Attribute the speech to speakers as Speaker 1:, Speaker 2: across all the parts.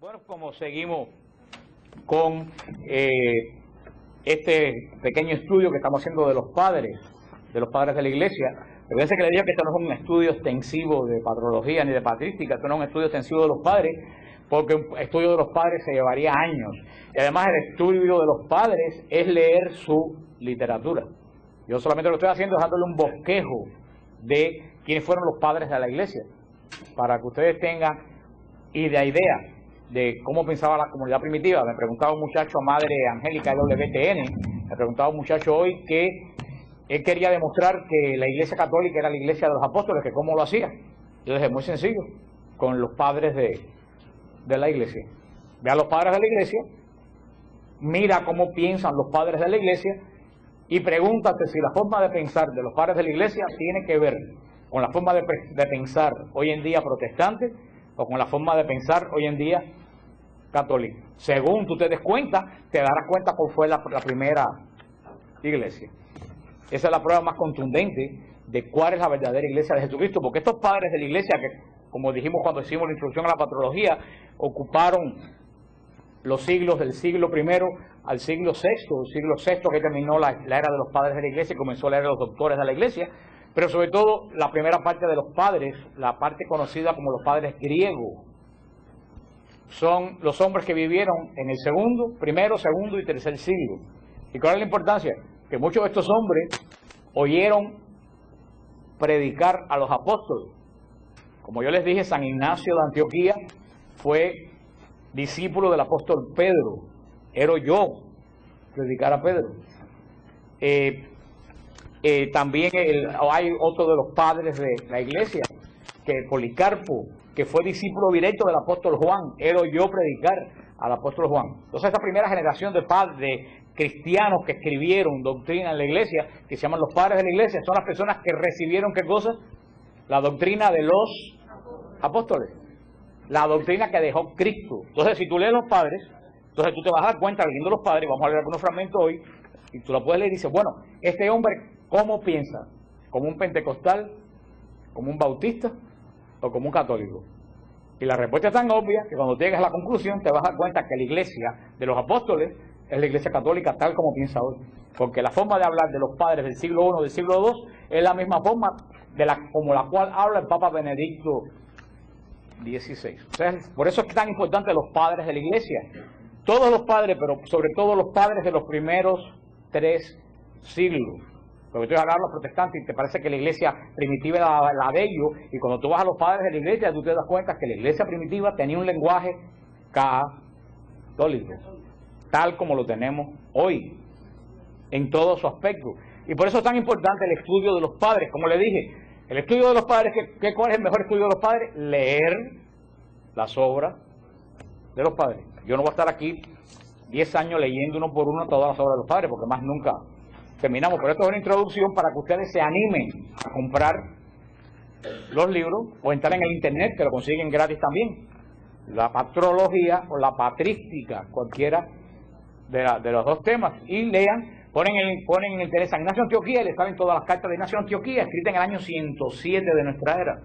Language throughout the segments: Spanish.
Speaker 1: Bueno, como seguimos con este pequeño estudio que estamos haciendo de los padres de la Iglesia, fíjense que le digo que esto no es un estudio extensivo de patrología ni de patrística, esto no es un estudio extensivo de los padres, porque un estudio de los padres se llevaría años. Y además el estudio de los padres es leer su literatura. Yo solamente lo estoy haciendo dándole un bosquejo de quiénes fueron los padres de la Iglesia, para que ustedes tengan idea de cómo pensaba la comunidad primitiva. Me preguntaba un muchacho, Madre Angélica de WTN, me preguntaba un muchacho hoy que él quería demostrar que la Iglesia Católica era la Iglesia de los Apóstoles, que cómo lo hacía. Yo dije, muy sencillo, con los padres de la Iglesia. Ve a los padres de la Iglesia, mira cómo piensan los padres de la Iglesia y pregúntate si la forma de pensar de los padres de la Iglesia tiene que ver con la forma de pensar hoy en día protestante o con la forma de pensar hoy en día católica. Según tú te des cuenta, te darás cuenta cuál fue la primera iglesia. Esa es la prueba más contundente de cuál es la verdadera iglesia de Jesucristo, porque estos padres de la iglesia, que como dijimos cuando hicimos la introducción a la patrología, ocuparon los siglos del siglo I al siglo VI, el siglo VI que terminó la era de los padres de la iglesia y comenzó la era de los doctores de la iglesia, pero sobre todo la primera parte de los padres, la parte conocida como los padres griegos, son los hombres que vivieron en el primero, segundo y tercer siglo. ¿Y cuál es la importancia? Que muchos de estos hombres oyeron predicar a los apóstoles. Como yo les dije, San Ignacio de Antioquía fue discípulo del apóstol Pedro. Era yo predicar a Pedro. También hay otro de los padres de la iglesia, que Policarpo, que fue discípulo directo del apóstol Juan. Era yo predicar al apóstol Juan. Entonces esta primera generación de padres cristianos que escribieron doctrina en la iglesia, que se llaman los padres de la iglesia, son las personas que recibieron ¿qué cosa? La doctrina de los apóstoles, la doctrina que dejó Cristo. Entonces si tú lees los padres, entonces tú te vas a dar cuenta leyendo los padres, vamos a leer algunos fragmentos hoy, y tú la puedes leer y dices, bueno, este hombre ¿cómo piensa? ¿Como un pentecostal? ¿Como un bautista? ¿O como un católico? Y la respuesta es tan obvia que cuando llegas a la conclusión te vas a dar cuenta que la iglesia de los apóstoles es la iglesia católica tal como piensa hoy. Porque la forma de hablar de los padres del siglo I, del siglo II, es la misma forma como la cual habla el Papa Benedicto XVI. O sea, por eso es tan importante los padres de la iglesia. Todos los padres, pero sobre todo los padres de los primeros 3 siglos. Porque tú vas a hablar a los protestantes y te parece que la iglesia primitiva era la de ellos, y cuando tú vas a los padres de la iglesia, tú te das cuenta que la iglesia primitiva tenía un lenguaje católico, tal como lo tenemos hoy, en todo su aspecto. Y por eso es tan importante el estudio de los padres. Como le dije, el estudio de los padres, ¿cuál es el mejor estudio de los padres? Leer las obras de los padres. Yo no voy a estar aquí 10 años leyendo uno por uno todas las obras de los padres, porque más nunca terminamos, pero esto es una introducción para que ustedes se animen a comprar los libros o entrar en el internet, que lo consiguen gratis también. La patrología o la patrística, cualquiera de los dos temas, y lean, ponen en internet San Ignacio de Antioquía y les salen todas las cartas de Ignacio de Antioquía, escritas en el año 107 de nuestra era.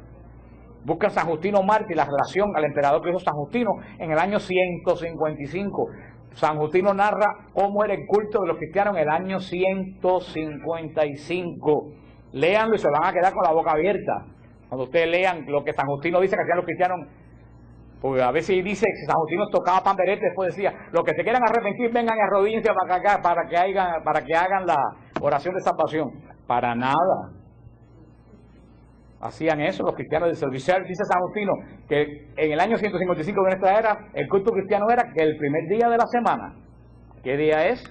Speaker 1: Buscan San Justino Mártir, la relación al emperador que hizo San Justino en el año 155. San Justino narra cómo era el culto de los cristianos en el año 155. Léanlo y se van a quedar con la boca abierta. Cuando ustedes lean lo que San Justino dice que hacían los cristianos, porque a veces dice que San Justino tocaba panderete, después decía, los que se quieran arrepentir vengan y arrodíllense para que hagan la oración de salvación. Para nada hacían eso los cristianos del servicio. Dice San Justino que en el año 155 de nuestra era, el culto cristiano era que el primer día de la semana, ¿qué día es?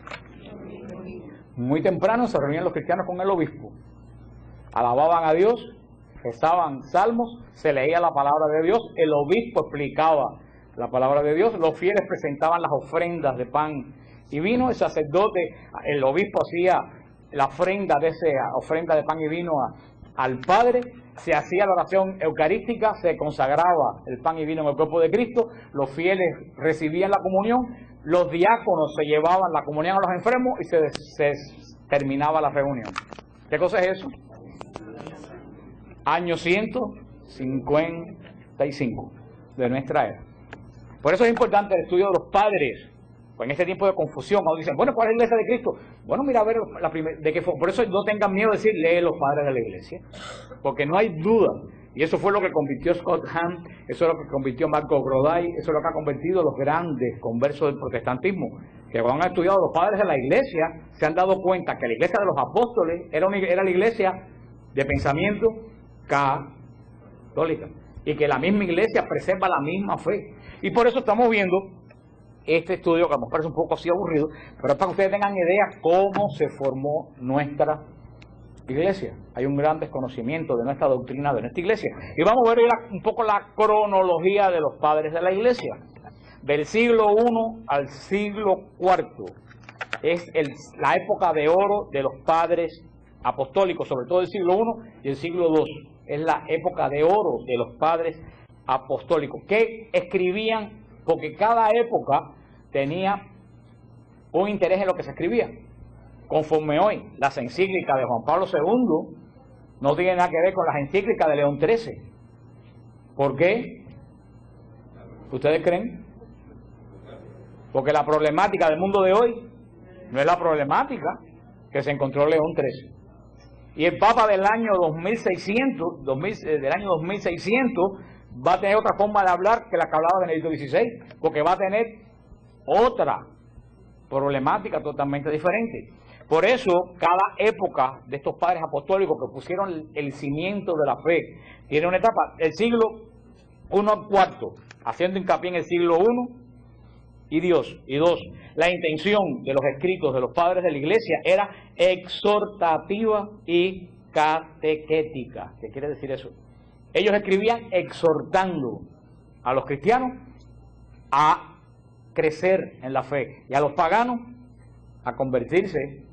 Speaker 1: Muy temprano se reunían los cristianos con el obispo, alababan a Dios, rezaban salmos, se leía la palabra de Dios, el obispo explicaba la palabra de Dios, los fieles presentaban las ofrendas de pan y vino, el sacerdote, el obispo hacía la ofrenda ofrenda de pan y vino al Padre, se hacía la oración eucarística, se consagraba el pan y vino en el cuerpo de Cristo, los fieles recibían la comunión, los diáconos se llevaban la comunión a los enfermos y se terminaba la reunión. ¿Qué cosa es eso? Año 155 de nuestra era. Por eso es importante el estudio de los padres. Pues en este tiempo de confusión, cuando dicen, bueno, ¿cuál es la iglesia de Cristo? Bueno, mira, a ver, de qué fue. Por eso no tengan miedo de decir, lee los padres de la iglesia. Porque no hay duda. Y eso fue lo que convirtió Scott Hahn, eso es lo que convirtió Marco Groday, eso es lo que ha convertido los grandes conversos del protestantismo. Que cuando han estudiado los padres de la iglesia, se han dado cuenta que la iglesia de los apóstoles era la iglesia de pensamiento católica. Y que la misma iglesia preserva la misma fe. Y por eso estamos viendo este estudio, que a lo mejor parece un poco así aburrido, pero es para que ustedes tengan idea cómo se formó nuestra iglesia. Hay un gran desconocimiento de nuestra doctrina de nuestra iglesia. Y vamos a ver un poco la cronología de los padres de la iglesia. Del siglo I al siglo IV es la época de oro de los padres apostólicos, sobre todo el siglo I y el siglo II. Es la época de oro de los padres apostólicos, que escribían, porque cada época tenía un interés en lo que se escribía. Conforme hoy, las encíclicas de Juan Pablo II no tienen nada que ver con las encíclicas de León XIII. ¿Por qué? ¿Ustedes creen? Porque la problemática del mundo de hoy no es la problemática que se encontró León XIII. Y el Papa del año 2600 va a tener otra forma de hablar que la que hablaba Benedicto XVI, porque va a tener otra problemática totalmente diferente. Por eso, cada época de estos padres apostólicos que pusieron el cimiento de la fe, tiene una etapa, el siglo I al IV, haciendo hincapié en el siglo I y Dios. Y dos, la intención de los escritos de los padres de la iglesia era exhortativa y catequética. ¿Qué quiere decir eso? Ellos escribían exhortando a los cristianos a crecer en la fe y a los paganos a convertirse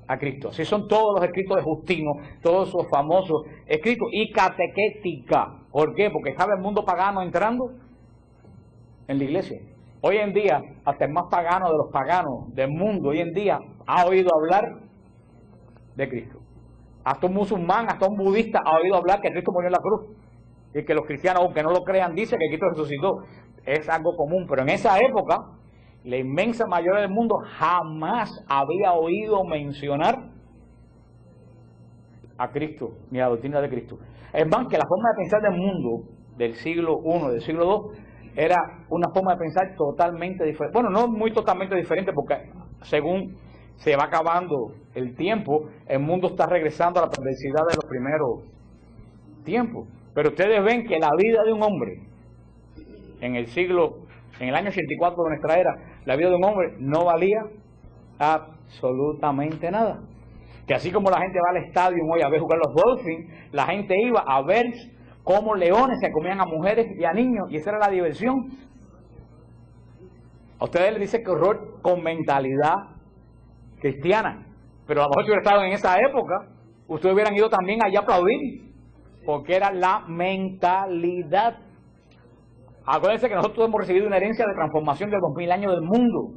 Speaker 1: a Cristo. Así son todos los escritos de Justino, todos esos famosos escritos. Y catequética. ¿Por qué? Porque estaba el mundo pagano entrando en la iglesia. Hoy en día, hasta el más pagano de los paganos del mundo, hoy en día ha oído hablar de Cristo. Hasta un musulmán, hasta un budista ha oído hablar que Cristo murió en la cruz. Y que los cristianos, aunque no lo crean, dicen que Cristo resucitó. Es algo común. Pero en esa época, la inmensa mayoría del mundo jamás había oído mencionar a Cristo, ni a la doctrina de Cristo. Es más, que la forma de pensar del mundo del siglo I, del siglo II, era una forma de pensar totalmente diferente. Bueno, no muy totalmente diferente, porque según se va acabando el tiempo, el mundo está regresando a la perversidad de los primeros tiempos. Pero ustedes ven que la vida de un hombre en el año 84 de nuestra era, la vida de un hombre no valía absolutamente nada. Que así como la gente va al estadio hoy a ver jugar los Dolphins, la gente iba a ver cómo leones se comían a mujeres y a niños, y esa era la diversión. A ustedes les dice que horror con mentalidad cristiana, pero a lo mejor si hubiera estado en esa época, ustedes hubieran ido también allá a aplaudir, porque era la mentalidad. Acuérdense que nosotros hemos recibido una herencia de transformación de 2000 años del mundo,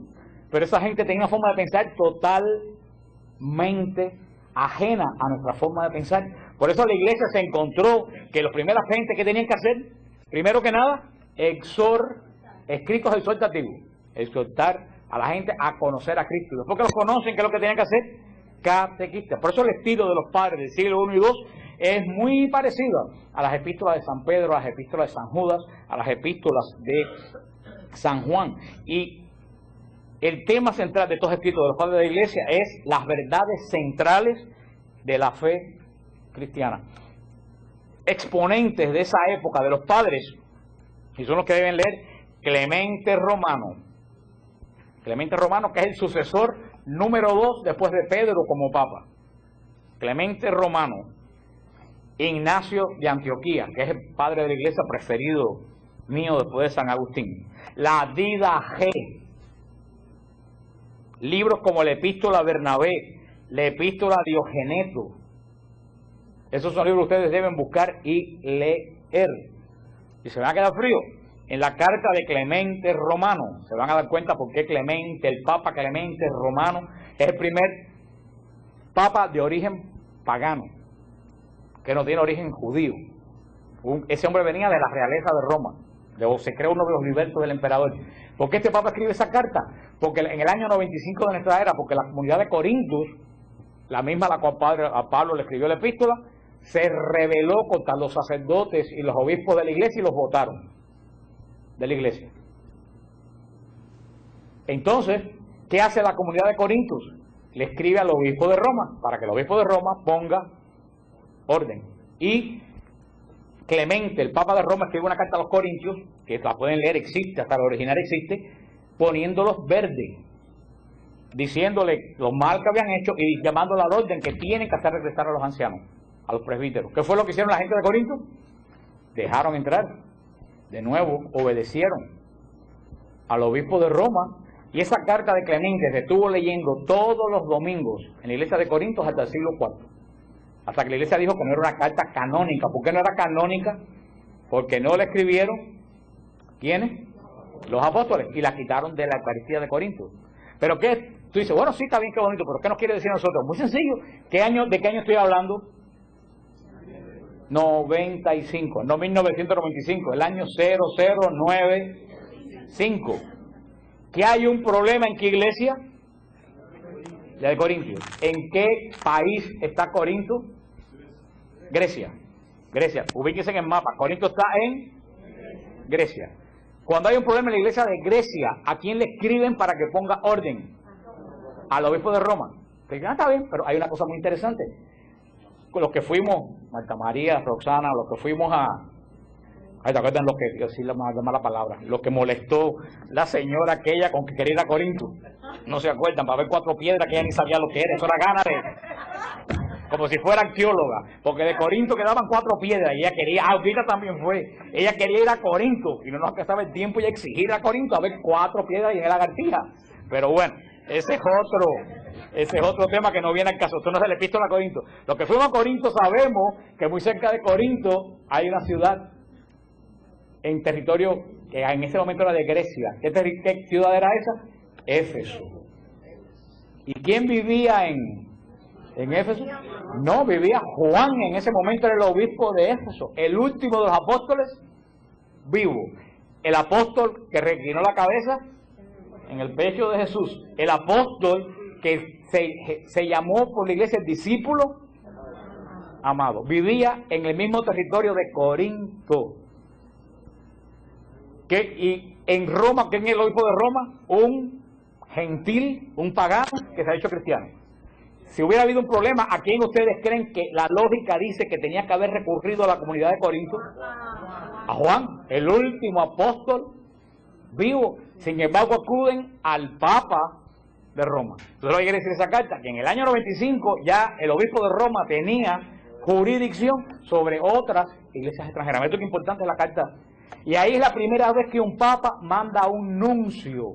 Speaker 1: pero esa gente tenía una forma de pensar totalmente ajena a nuestra forma de pensar. Por eso la iglesia se encontró que las primeras gentes que tenían que hacer, primero que nada, escritos exhortativos, exhortar a la gente a conocer a Cristo. Después que los conocen, ¿qué es lo que tenían que hacer? Catequistas. Por eso el estilo de los padres del siglo I y II es muy parecido a las epístolas de San Pedro, a las epístolas de San Judas, a las epístolas de San Juan. Y el tema central de estos escritos de los padres de la iglesia es las verdades centrales de la fe cristiana. Exponentes de esa época de los padres, y son los que deben leer, Clemente Romano. Clemente Romano, que es el sucesor número 2 después de Pedro como papa. Clemente Romano. Ignacio de Antioquía, que es el padre de la iglesia preferido mío después de San Agustín. La Didache. Libros como la Epístola a Bernabé, la Epístola a Diogeneto. Esos son libros que ustedes deben buscar y leer. Y se van a quedar fríos. En la carta de Clemente Romano, se van a dar cuenta por qué Clemente, el Papa Clemente Romano, es el primer Papa de origen pagano, que no tiene origen judío. Ese hombre venía de la realeza de Roma. o se cree uno de los libertos del emperador. ¿Por qué este Papa escribe esa carta? Porque en el año 95 de nuestra era, porque la comunidad de Corintios, la misma a la cual a Pablo le escribió la epístola, se rebeló contra los sacerdotes y los obispos de la iglesia y los votaron de la iglesia. Entonces, ¿qué hace la comunidad de Corintios? Le escribe al obispo de Roma, para que el obispo de Roma ponga orden. Y Clemente, el Papa de Roma, escribe una carta a los Corintios, que la pueden leer, existe, hasta la original existe, poniéndolos verdes, diciéndole lo mal que habían hecho y llamándola al orden que tienen que hacer regresar a los ancianos, a los presbíteros. ¿Qué fue lo que hicieron la gente de Corinto? Dejaron entrar, de nuevo obedecieron al obispo de Roma, y esa carta de Clemente se estuvo leyendo todos los domingos en la iglesia de Corinto hasta el siglo IV, hasta que la iglesia dijo que no era una carta canónica. ¿Por qué no era canónica? Porque no la escribieron, ¿quiénes? Los apóstoles, y la quitaron de la Eucaristía de Corinto. ¿Pero qué? Tú dices, bueno, sí, está bien, qué bonito, pero ¿qué nos quiere decir a nosotros? Muy sencillo. ¿De qué año estoy hablando? 95, no 1995, el año 0095. ¿Que hay un problema en qué iglesia? La de Corinto. ¿En qué país está Corinto? Grecia. Grecia. Ubíquense en el mapa. Corinto está en Grecia. Cuando hay un problema en la iglesia de Grecia, ¿a quién le escriben para que ponga orden? Al obispo de Roma. Está bien, pero hay una cosa muy interesante. Los que fuimos, Marta María, Roxana, los que fuimos a... ¿te acuerdan los que, decir la mala palabra? Los que molestó la señora aquella con que quería ir a Corinto. No se acuerdan, para ver 4 piedras que ella ni sabía lo que era. Eso era gana de... como si fuera arqueóloga. Porque de Corinto quedaban 4 piedras y ella quería... ahorita también fue. Ella quería ir a Corinto y no nos alcanzaba el tiempo y exigir a Corinto a ver 4 piedras y en la lagartija. Pero bueno, ese es otro tema que no viene al caso. Esto no es el epístola a Corinto. Los que fuimos a Corinto sabemos que muy cerca de Corinto hay una ciudad en territorio que en ese momento era de Grecia. ¿Qué ciudad era esa? Éfeso. ¿Y quién vivía en Éfeso? No, vivía Juan, en ese momento era el obispo de Éfeso, el último de los apóstoles vivo. El apóstol que reclinó la cabeza en el pecho de Jesús. El apóstol que se llamó por la iglesia el discípulo amado. Vivía en el mismo territorio de Corinto. Y en Roma, ¿quién es el obispo de Roma? Un gentil, un pagano que se ha hecho cristiano. Si hubiera habido un problema, ¿a quién ustedes creen que la lógica dice que tenía que haber recurrido a la comunidad de Corinto? A Juan, el último apóstol vivo. Sin embargo, acuden al Papa de Roma. Entonces, lo que quiere decir esa carta, que en el año 95 ya el obispo de Roma tenía jurisdicción sobre otras iglesias extranjeras. Esto es importante, la carta. Y ahí es la primera vez que un papa manda a un nuncio,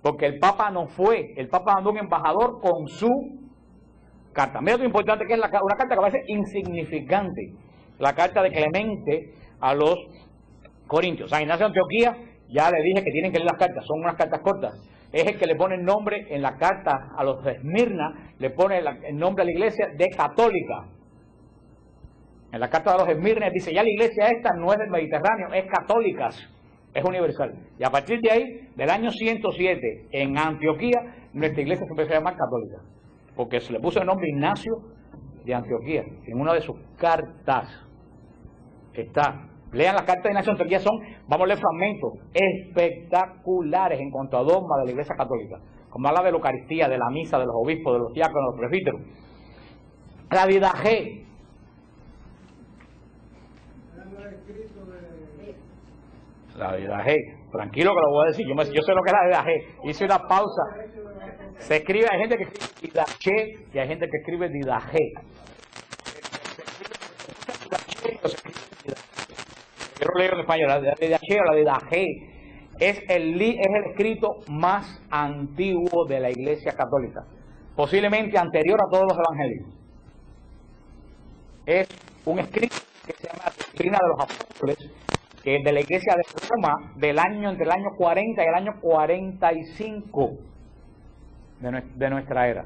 Speaker 1: porque el papa no fue, el papa mandó un embajador con su carta. Mira lo importante que es una carta que parece insignificante, la carta de Clemente a los Corintios. San Ignacio de Antioquía, ya le dije que tienen que leer las cartas, son unas cartas cortas. Es el que le pone el nombre en la carta a los de Esmirna, le pone el nombre a la iglesia de católica. En la carta de los Esmirna dice, ya la iglesia esta no es del Mediterráneo, es católica, es universal. Y a partir de ahí, del año 107, en Antioquía, nuestra iglesia se empezó a llamar católica, porque se le puso el nombre Ignacio de Antioquía. En una de sus cartas está. Lean las cartas de Ignacio de Antioquía, vamos a leer fragmentos espectaculares en cuanto a dogma de la iglesia católica. Como habla de la Eucaristía, de la misa, de los obispos, de los diáconos, de los presbíteros. La Didache. La Didache, tranquilo que lo voy a decir, yo sé lo que es la Didache, hice una pausa. Se escribe, hay gente que escribe Didache y hay gente que escribe Didache. Yo lo leo en español, la Didache o la Didache es el escrito más antiguo de la Iglesia Católica, posiblemente anterior a todos los evangelios. Es un escrito que se llama Doctrina de los Apóstoles, que es de la iglesia de Roma entre el año 40 y el año 45 de nuestra era.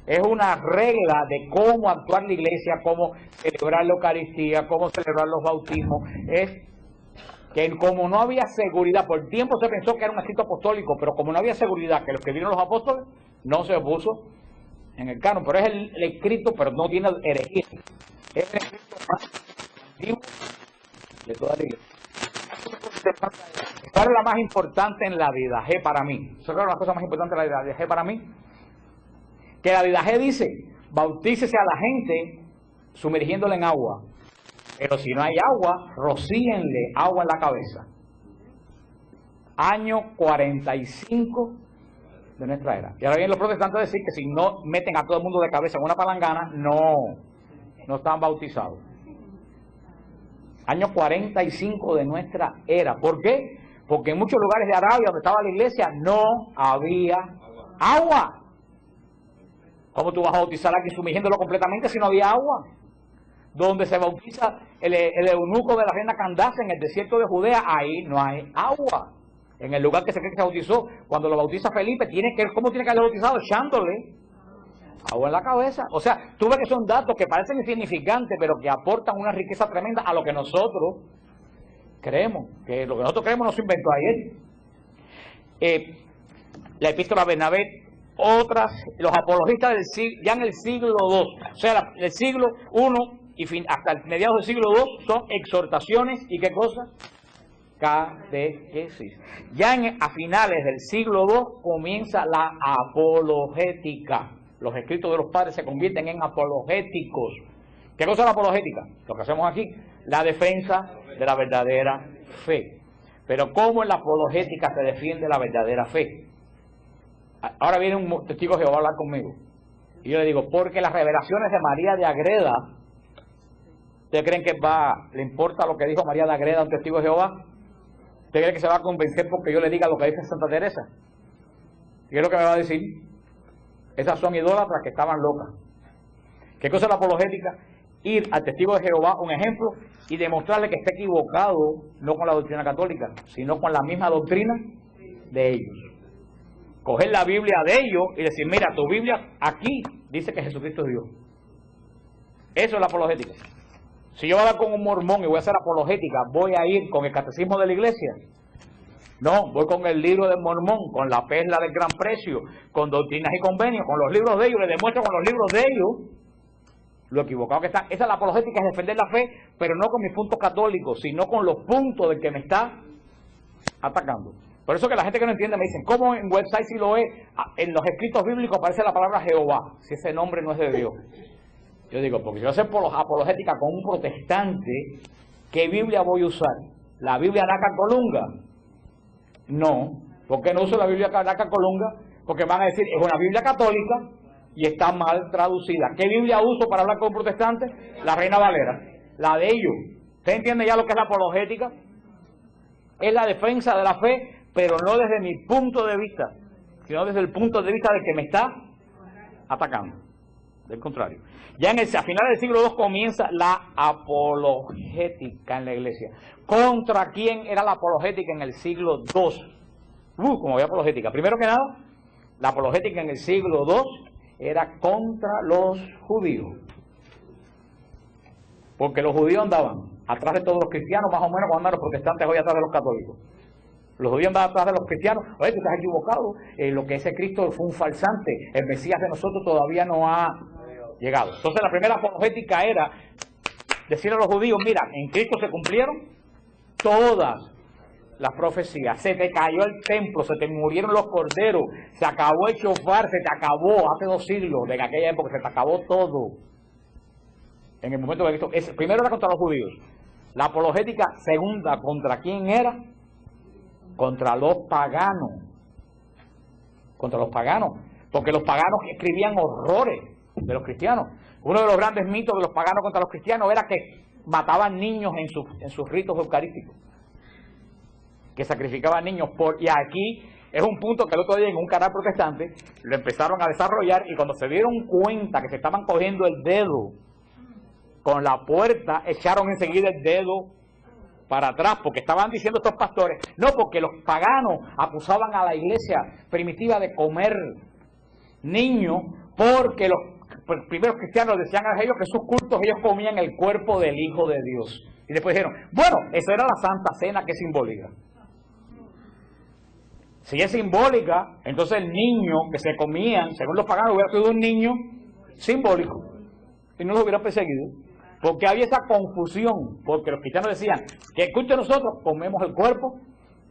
Speaker 1: Es una regla de cómo actuar la iglesia, cómo celebrar la Eucaristía, cómo celebrar los bautismos. Es que como no había seguridad, por tiempo se pensó que era un escrito apostólico, pero como no había seguridad que lo escribieron los apóstoles, no se puso en el canon. Pero es el escrito, pero no tiene herejía. Es el escrito más antiguo de toda la iglesia. ¿Cuál es la más importante en la vida G para mí? ¿Eso es la cosa más importante en la vida G para mí? Que la vida G dice, bautícese a la gente sumergiéndole en agua. Pero si no hay agua, rocíenle agua en la cabeza. Año 45 de nuestra era. Y ahora vienen los protestantes a decir que si no meten a todo el mundo de cabeza en una palangana, no están bautizados. Año 45 de nuestra era. ¿Por qué? Porque en muchos lugares de Arabia, donde estaba la iglesia, no había agua. ¿Cómo tú vas a bautizar aquí sumergiéndolo completamente si no había agua? Donde se bautiza el eunuco de la reina Candace en el desierto de Judea, ahí no hay agua. En el lugar que se cree que se bautizó, cuando lo bautiza Felipe, ¿cómo tiene que haberlo bautizado? Echándole agua en la cabeza. O sea, tú ves que son datos que parecen insignificantes, pero que aportan una riqueza tremenda a lo que nosotros creemos. Que lo que nosotros creemos no se inventó ayer. La epístola a Bernabé, los apologistas ya en el siglo II, o sea, el siglo I y hasta el mediados del siglo II son exhortaciones y ¿qué cosa? Catequesis. Ya a finales del siglo II comienza la apologética. Los escritos de los padres se convierten en apologéticos. ¿Qué cosa es la apologética? Lo que hacemos aquí, la defensa de la verdadera fe. Pero ¿cómo en la apologética se defiende la verdadera fe? Ahora viene un testigo de Jehová a hablar conmigo. Y yo le digo, porque las revelaciones de María de Agreda, ¿ustedes creen que le importa lo que dijo María de Agreda a un testigo de Jehová? ¿Usted cree que se va a convencer porque yo le diga lo que dice Santa Teresa? ¿Qué es lo que me va a decir? Esas son idólatras que estaban locas. ¿Qué cosa es la apologética? Ir al testigo de Jehová, un ejemplo, y demostrarle que está equivocado, no con la doctrina católica, sino con la misma doctrina de ellos. Coger la Biblia de ellos y decir, mira, tu Biblia aquí dice que Jesucristo es Dios. Eso es la apologética. Si yo voy a hablar con un mormón y voy a hacer apologética, ¿voy a ir con el catecismo de la iglesia? No, voy con el libro del mormón, con la perla del gran precio, con doctrinas y convenios, con los libros de ellos, le demuestro con los libros de ellos lo equivocado que está. Esa es la apologética, es defender la fe, pero no con mis puntos católicos, sino con los puntos del que me está atacando. Por eso que la gente que no entiende me dicen, ¿cómo en website si lo es? En los escritos bíblicos aparece la palabra Jehová, si ese nombre no es de Dios. Yo digo, porque si yo hacer apologética con un protestante, ¿qué Biblia voy a usar? ¿La Biblia Naca Colunga? No. ¿Por qué no uso la Biblia Naca Colunga? Porque van a decir, es una Biblia católica y está mal traducida. ¿Qué Biblia uso para hablar con un protestante? La Reina Valera, la de ellos. ¿Usted entiende ya lo que es la apologética? Es la defensa de la fe, pero no desde mi punto de vista, sino desde el punto de vista del que me está atacando. Del contrario. Ya a finales del siglo II comienza la apologética en la iglesia. ¿Contra quién era la apologética en el siglo II? Como había apologética. Primero que nada, la apologética en el siglo II era contra los judíos. Porque los judíos andaban atrás de todos los cristianos, más o menos como andan los protestantes hoy atrás de los católicos. Los judíos andaban atrás de los cristianos. Oye, tú estás equivocado. Lo que ese Cristo fue un falsante. El Mesías de nosotros todavía no ha llegado. Entonces la primera apologética era decirle a los judíos, mira, en Cristo se cumplieron todas las profecías. Se te cayó el templo, se te murieron los corderos, se acabó el shofar, se te acabó hace 2 siglos, de aquella época se te acabó todo. En el momento de Cristo, primero era contra los judíos. La apologética segunda, ¿contra quién era? Contra los paganos. Contra los paganos. Porque los paganos escribían horrores de los cristianos. Uno de los grandes mitos de los paganos contra los cristianos era que mataban niños en sus ritos eucarísticos. Que sacrificaban niños. Y aquí es un punto que el otro día en un canal protestante lo empezaron a desarrollar, y cuando se dieron cuenta que se estaban cogiendo el dedo con la puerta, echaron enseguida el dedo para atrás, porque estaban diciendo estos pastores, no, porque los paganos acusaban a la iglesia primitiva de comer niños, porque los primeros cristianos decían a ellos que sus cultos ellos comían el cuerpo del Hijo de Dios. Y después dijeron, bueno, eso era la Santa Cena, que es simbólica. Si es simbólica, entonces el niño que se comían, según los paganos, hubiera sido un niño simbólico y no lo hubiera perseguido. Porque había esa confusión, porque los cristianos decían que escuchen, nosotros comemos el cuerpo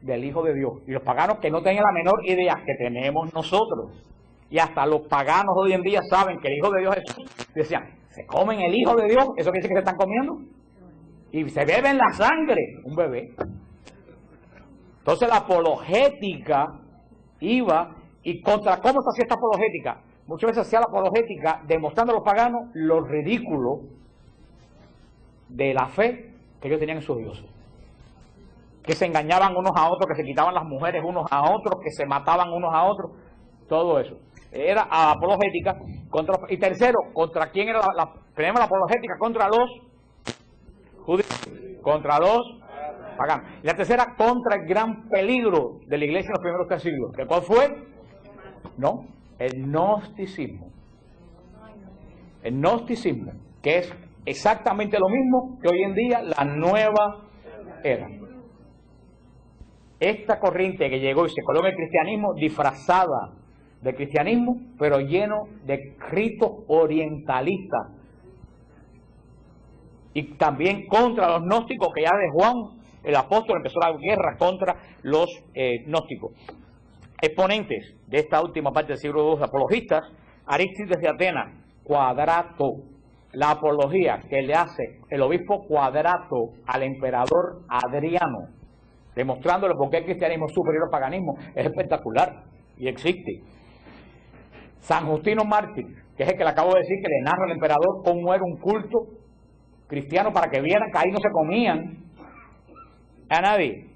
Speaker 1: del Hijo de Dios, y los paganos que no tenían la menor idea que tenemos nosotros, y hasta los paganos hoy en día saben que el Hijo de Dios es Jesús, decían, se comen el Hijo de Dios, ¿eso quiere decir que se están comiendo? Y se beben la sangre, un bebé. Entonces la apologética iba, y contra cómo se hacía esta apologética, muchas veces hacía la apologética demostrando a los paganos lo ridículo de la fe que ellos tenían en sus dioses, que se engañaban unos a otros, que se quitaban las mujeres unos a otros, que se mataban unos a otros, todo eso. Era apologética contra, y tercero, ¿contra quién era tenemos la apologética? Contra los judíos, contra los paganos. Y la tercera, contra el gran peligro de la iglesia en los primeros 3 siglos. ¿Que cuál fue? No, el gnosticismo. El gnosticismo, que es exactamente lo mismo que hoy en día la nueva era. Esta corriente que llegó y se coló en el cristianismo, disfrazada de cristianismo, pero lleno de ritos orientalistas. Y también contra los gnósticos, que ya de Juan, el apóstol, empezó la guerra contra los gnósticos. Exponentes de esta última parte del siglo II, apologistas: Arístides de Atenas, Quadrato. La apología que le hace el obispo Quadrato al emperador Adriano, demostrándole por qué el cristianismo es superior al paganismo, es espectacular y existe. San Justino Mártir, que es el que le acabo de decir, que le narra al emperador cómo era un culto cristiano para que vieran que ahí no se comían a nadie.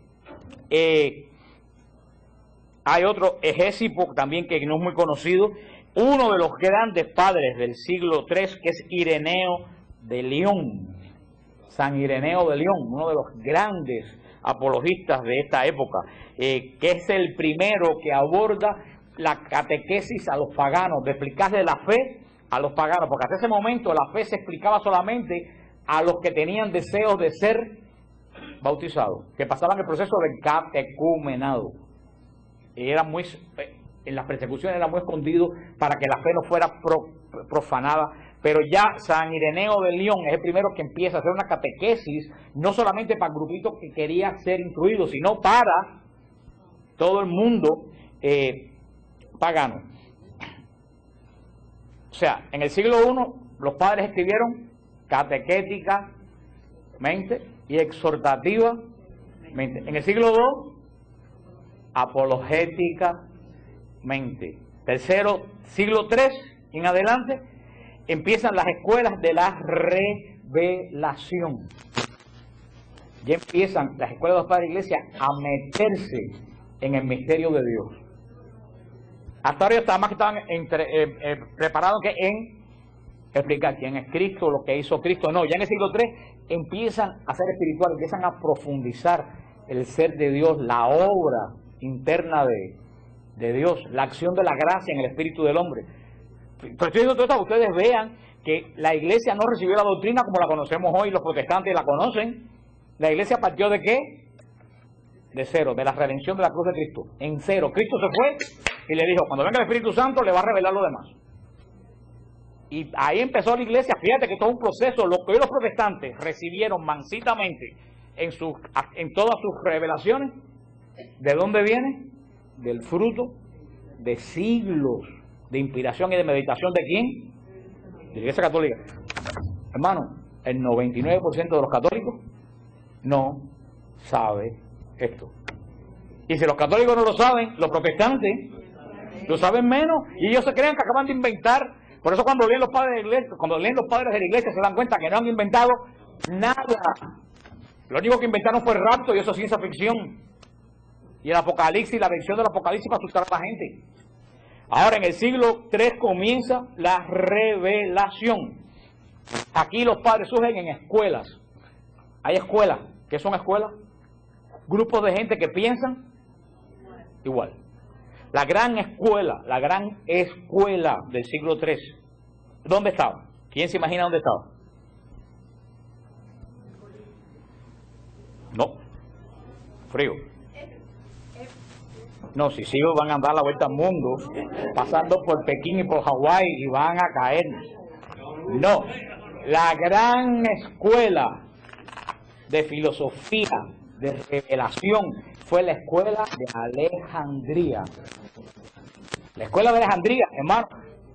Speaker 1: Hay otro, Egésipo, también, que no es muy conocido, uno de los grandes padres del siglo III, que es Ireneo de León. San Ireneo de León, uno de los grandes apologistas de esta época, que es el primero que aborda la catequesis a los paganos, de explicarle la fe a los paganos, porque hasta ese momento la fe se explicaba solamente a los que tenían deseos de ser bautizados, que pasaban el proceso del catecumenado. Y era muy, en las persecuciones era muy escondido para que la fe no fuera profanada. Pero ya San Ireneo de León es el primero que empieza a hacer una catequesis, no solamente para grupitos que querían ser instruidos, sino para todo el mundo pagano. O sea, en el siglo I los padres escribieron catequéticamente y exhortativamente. En el siglo II, apologéticamente. Tercero, siglo III en adelante, empiezan las escuelas de la revelación. Ya empiezan las escuelas de los padres de la iglesia a meterse en el misterio de Dios. Hasta ahora estaban preparados en explicar quién es Cristo, lo que hizo Cristo. No, ya en el siglo III empiezan a ser espirituales, empiezan a profundizar el ser de Dios, la obra interna de Dios, la acción de la gracia en el espíritu del hombre. Pero estoy diciendo todo esto para que ustedes vean que la iglesia no recibió la doctrina como la conocemos hoy, los protestantes la conocen. La iglesia partió ¿de qué? De cero, de la redención de la cruz de Cristo. En cero. Cristo se fue y le dijo, cuando venga el Espíritu Santo le va a revelar lo demás. Y ahí empezó la iglesia. Fíjate que todo un proceso, lo que hoy los protestantes recibieron mansitamente en todas sus revelaciones, ¿de dónde viene? Del fruto de siglos de inspiración y de meditación. ¿De quién? De la Iglesia Católica. Hermano, el 99% de los católicos no sabe esto. Y si los católicos no lo saben, los protestantes lo saben menos, y ellos se creen que acaban de inventar. Por eso cuando leen los padres de la iglesia, cuando leen los padres de la iglesia, se dan cuenta que no han inventado nada. Lo único que inventaron fue el rapto, y eso es ciencia ficción. Y el Apocalipsis, la versión del Apocalipsis para asustar a la gente. Ahora en el siglo III comienza la revelación. Aquí los padres surgen en escuelas. Hay escuelas. ¿Qué son escuelas? Grupos de gente que piensan igual. La gran escuela del siglo III, ¿dónde estaba? ¿Quién se imagina dónde estaba? Frío. No, si sigo van a dar la vuelta al mundo, pasando por Pekín y por Hawái y van a caer. No, la gran escuela de filosofía, de revelación, fue la escuela de Alejandría. La escuela de Alejandría, hermano,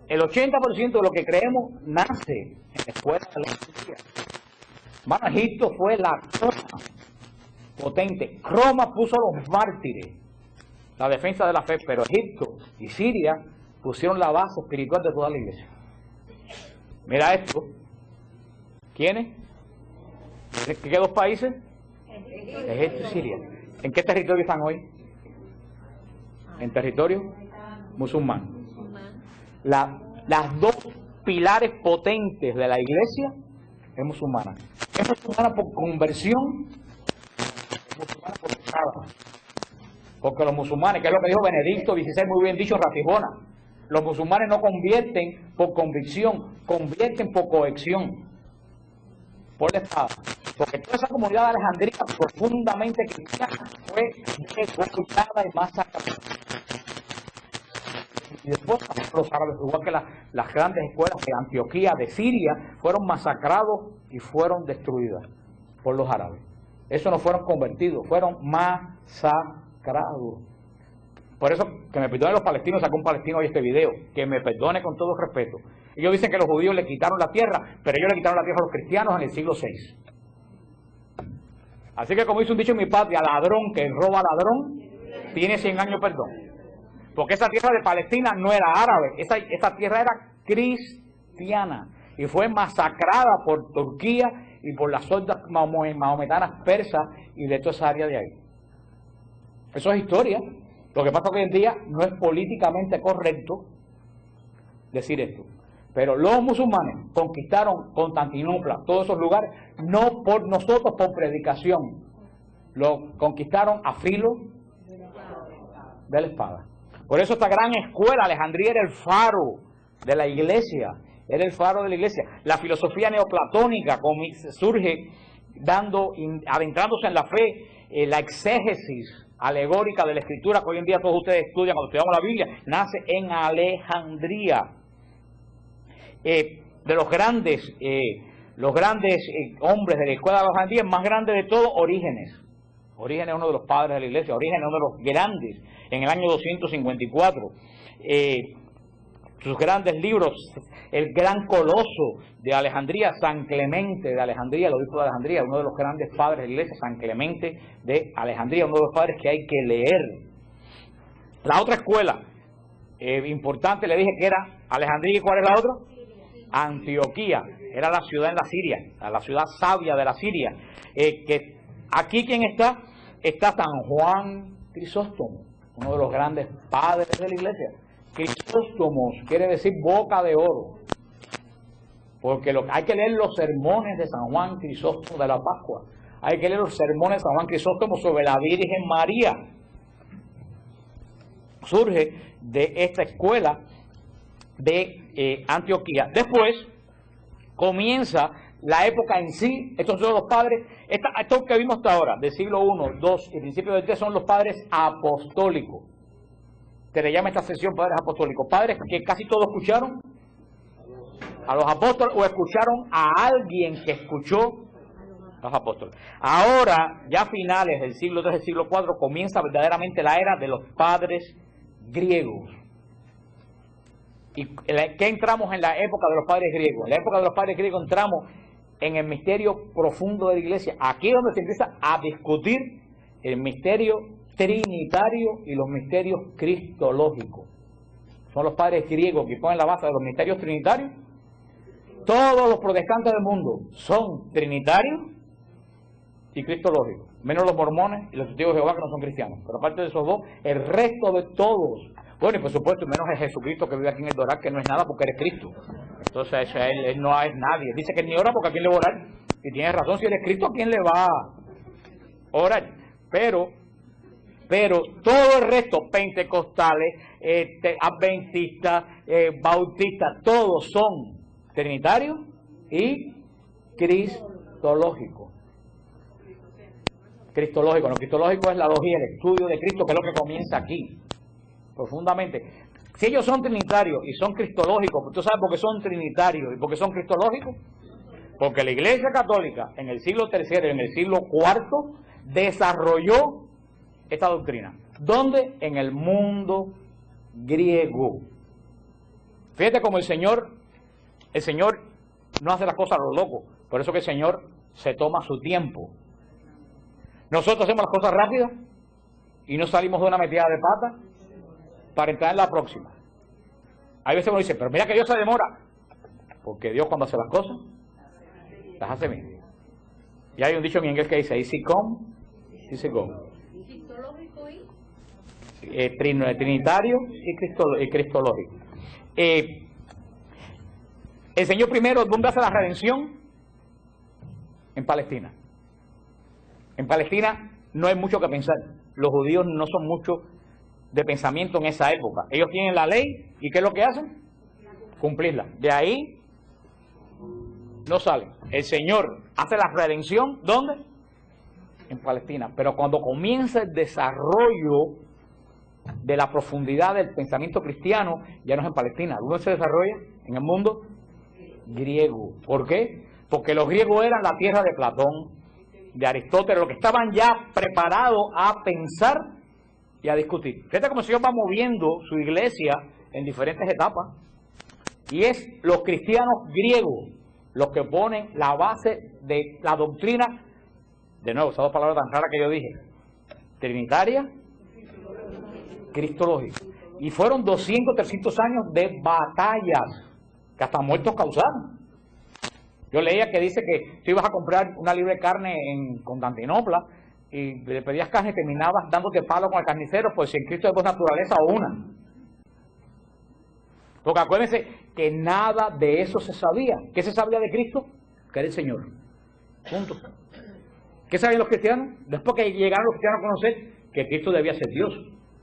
Speaker 1: el 80% de lo que creemos nace en la escuela de Alejandría. Hermano, Egipto fue la cosa potente. Roma puso a los mártires, la defensa de la fe, pero Egipto y Siria pusieron la base espiritual de toda la iglesia. Mira esto. ¿Quiénes? ¿Qué dos países? Egipto y Siria. ¿En qué territorio están hoy? En territorio musulmán. Las dos pilares potentes de la iglesia es musulmana. Es musulmana por conversión, es musulmana por pecado. Porque los musulmanes, que es lo que dijo Benedicto XVI, muy bien dicho, Ratibona, los musulmanes no convierten por convicción, convierten por cohesión, por la espada. Porque toda esa comunidad de Alejandría, profundamente cristiana, fue decapitada y masacrada. Y después los árabes, igual que las grandes escuelas de Antioquía, de Siria, fueron masacrados y fueron destruidas por los árabes. Esos no fueron convertidos, fueron masacrados. Por eso, que me perdonen los palestinos, sacó un palestino hoy este video, que me perdone con todo respeto. Ellos dicen que los judíos le quitaron la tierra, pero ellos le quitaron la tierra a los cristianos en el siglo VI. Así que como dice un dicho en mi patria, ladrón que roba ladrón, tiene 100 años perdón. Porque esa tierra de Palestina no era árabe, esa tierra era cristiana. Y fue masacrada por Turquía y por las hordas mahometanas persas y de toda esa área de ahí. Eso es historia. Lo que pasa es que hoy en día no es políticamente correcto decir esto. Pero los musulmanes conquistaron Constantinopla, todos esos lugares, no por nosotros, por predicación. Lo conquistaron a filo de la espada. Por eso esta gran escuela, Alejandría, era el faro de la iglesia. Era el faro de la iglesia. La filosofía neoplatónica surge adentrándose en la fe, la exégesis alegórica de la escritura que hoy en día todos ustedes estudian cuando estudiamos la Biblia, nace en Alejandría. De los grandes hombres de la escuela de Alejandría, el más grande de todos, Orígenes. Orígenes es uno de los padres de la iglesia, Orígenes es uno de los grandes, en el año 254. Sus grandes libros, el gran coloso de Alejandría, San Clemente de Alejandría, el obispo de Alejandría, uno de los grandes padres de la iglesia, San Clemente de Alejandría, uno de los padres que hay que leer. La otra escuela importante, le dije que era Alejandría, ¿y cuál es la otra? Antioquía, era la ciudad en la Siria, la ciudad sabia de la Siria. Que aquí, ¿quién está? Está San Juan Crisóstomo, uno de los grandes padres de la iglesia. Crisóstomos quiere decir boca de oro, porque hay que leer los sermones de San Juan Crisóstomo de la Pascua, hay que leer los sermones de San Juan Crisóstomo sobre la Virgen María. Surge de esta escuela de Antioquía. Después comienza la época en sí. Estos son los padres, estos que vimos hasta ahora, del siglo I, II y principio del III, son los padres apostólicos. Se le llama esta sesión padres apostólicos. Padres que casi todos escucharon a los apóstoles o escucharon a alguien que escuchó a los apóstoles. Ahora, ya finales del siglo III, del siglo IV, comienza verdaderamente la era de los padres griegos. ¿Y qué entramos en la época de los padres griegos? En la época de los padres griegos entramos en el misterio profundo de la iglesia. Aquí es donde se empieza a discutir el misterio trinitario y los misterios cristológicos. Son los padres griegos que ponen la base de los misterios trinitarios. Todos los protestantes del mundo son trinitarios y cristológicos, menos los mormones y los testigos de Jehová, que no son cristianos. Pero aparte de esos dos, el resto de todos. Bueno, y por supuesto, menos es Jesucristo que vive aquí en el Doral, que no es nada porque eres Cristo. Entonces, él no es nadie. Dice que ni ora porque a quién le va a orar. Y tienes razón, si eres Cristo, ¿a quién le va a orar? Pero todo el resto, pentecostales, adventistas, bautistas, todos son trinitarios y cristológicos. cristológico. Lo cristológico es la logía, el estudio de Cristo, que es lo que comienza aquí, profundamente. Si ellos son trinitarios y son cristológicos, ¿tú sabes por qué son trinitarios y por qué son cristológicos? Porque la Iglesia Católica en el siglo III y en el siglo IV desarrolló esta doctrina. ¿Dónde? En el mundo griego. Fíjate cómo el Señor no hace las cosas a lo loco. Por eso que el Señor se toma su tiempo. Nosotros hacemos las cosas rápidas y no salimos de una metida de pata para entrar en la próxima. Hay veces uno dice, pero mira que Dios se demora. Porque Dios cuando hace las cosas, las hace bien. Y hay un dicho en inglés que dice, easy come, easy go. Trinitario y cristológico. El Señor primero, ¿dónde hace la redención? En Palestina. En Palestina no hay mucho que pensar. Los judíos no son mucho de pensamiento en esa época. Ellos tienen la ley y ¿qué es lo que hacen? Cumplirla. De ahí no salen. El Señor hace la redención, ¿dónde? En Palestina. Pero cuando comienza el desarrollo de la profundidad del pensamiento cristiano, ya no es en Palestina. ¿Dónde se desarrolla? En el mundo griego. ¿Por qué? Porque los griegos eran la tierra de Platón, de Aristóteles, los que estaban ya preparados a pensar y a discutir. Fíjate cómo el Señor va moviendo su iglesia en diferentes etapas. Y es los cristianos griegos los que ponen la base de la doctrina, de nuevo, esas dos palabras tan raras que yo dije, trinitaria, cristológica. Y fueron 200, 300 años de batallas que hasta muertos causaron. Yo leía que dice que tú ibas a comprar una libra de carne en Constantinopla y le pedías carne y terminabas dándote palo con el carnicero, pues si en Cristo hay dos naturalezas o una. Porque acuérdense que nada de eso se sabía. ¿Qué se sabía de Cristo? Que era el Señor. Punto. ¿Qué sabían los cristianos? Después que llegaron los cristianos a conocer que Cristo debía ser Dios.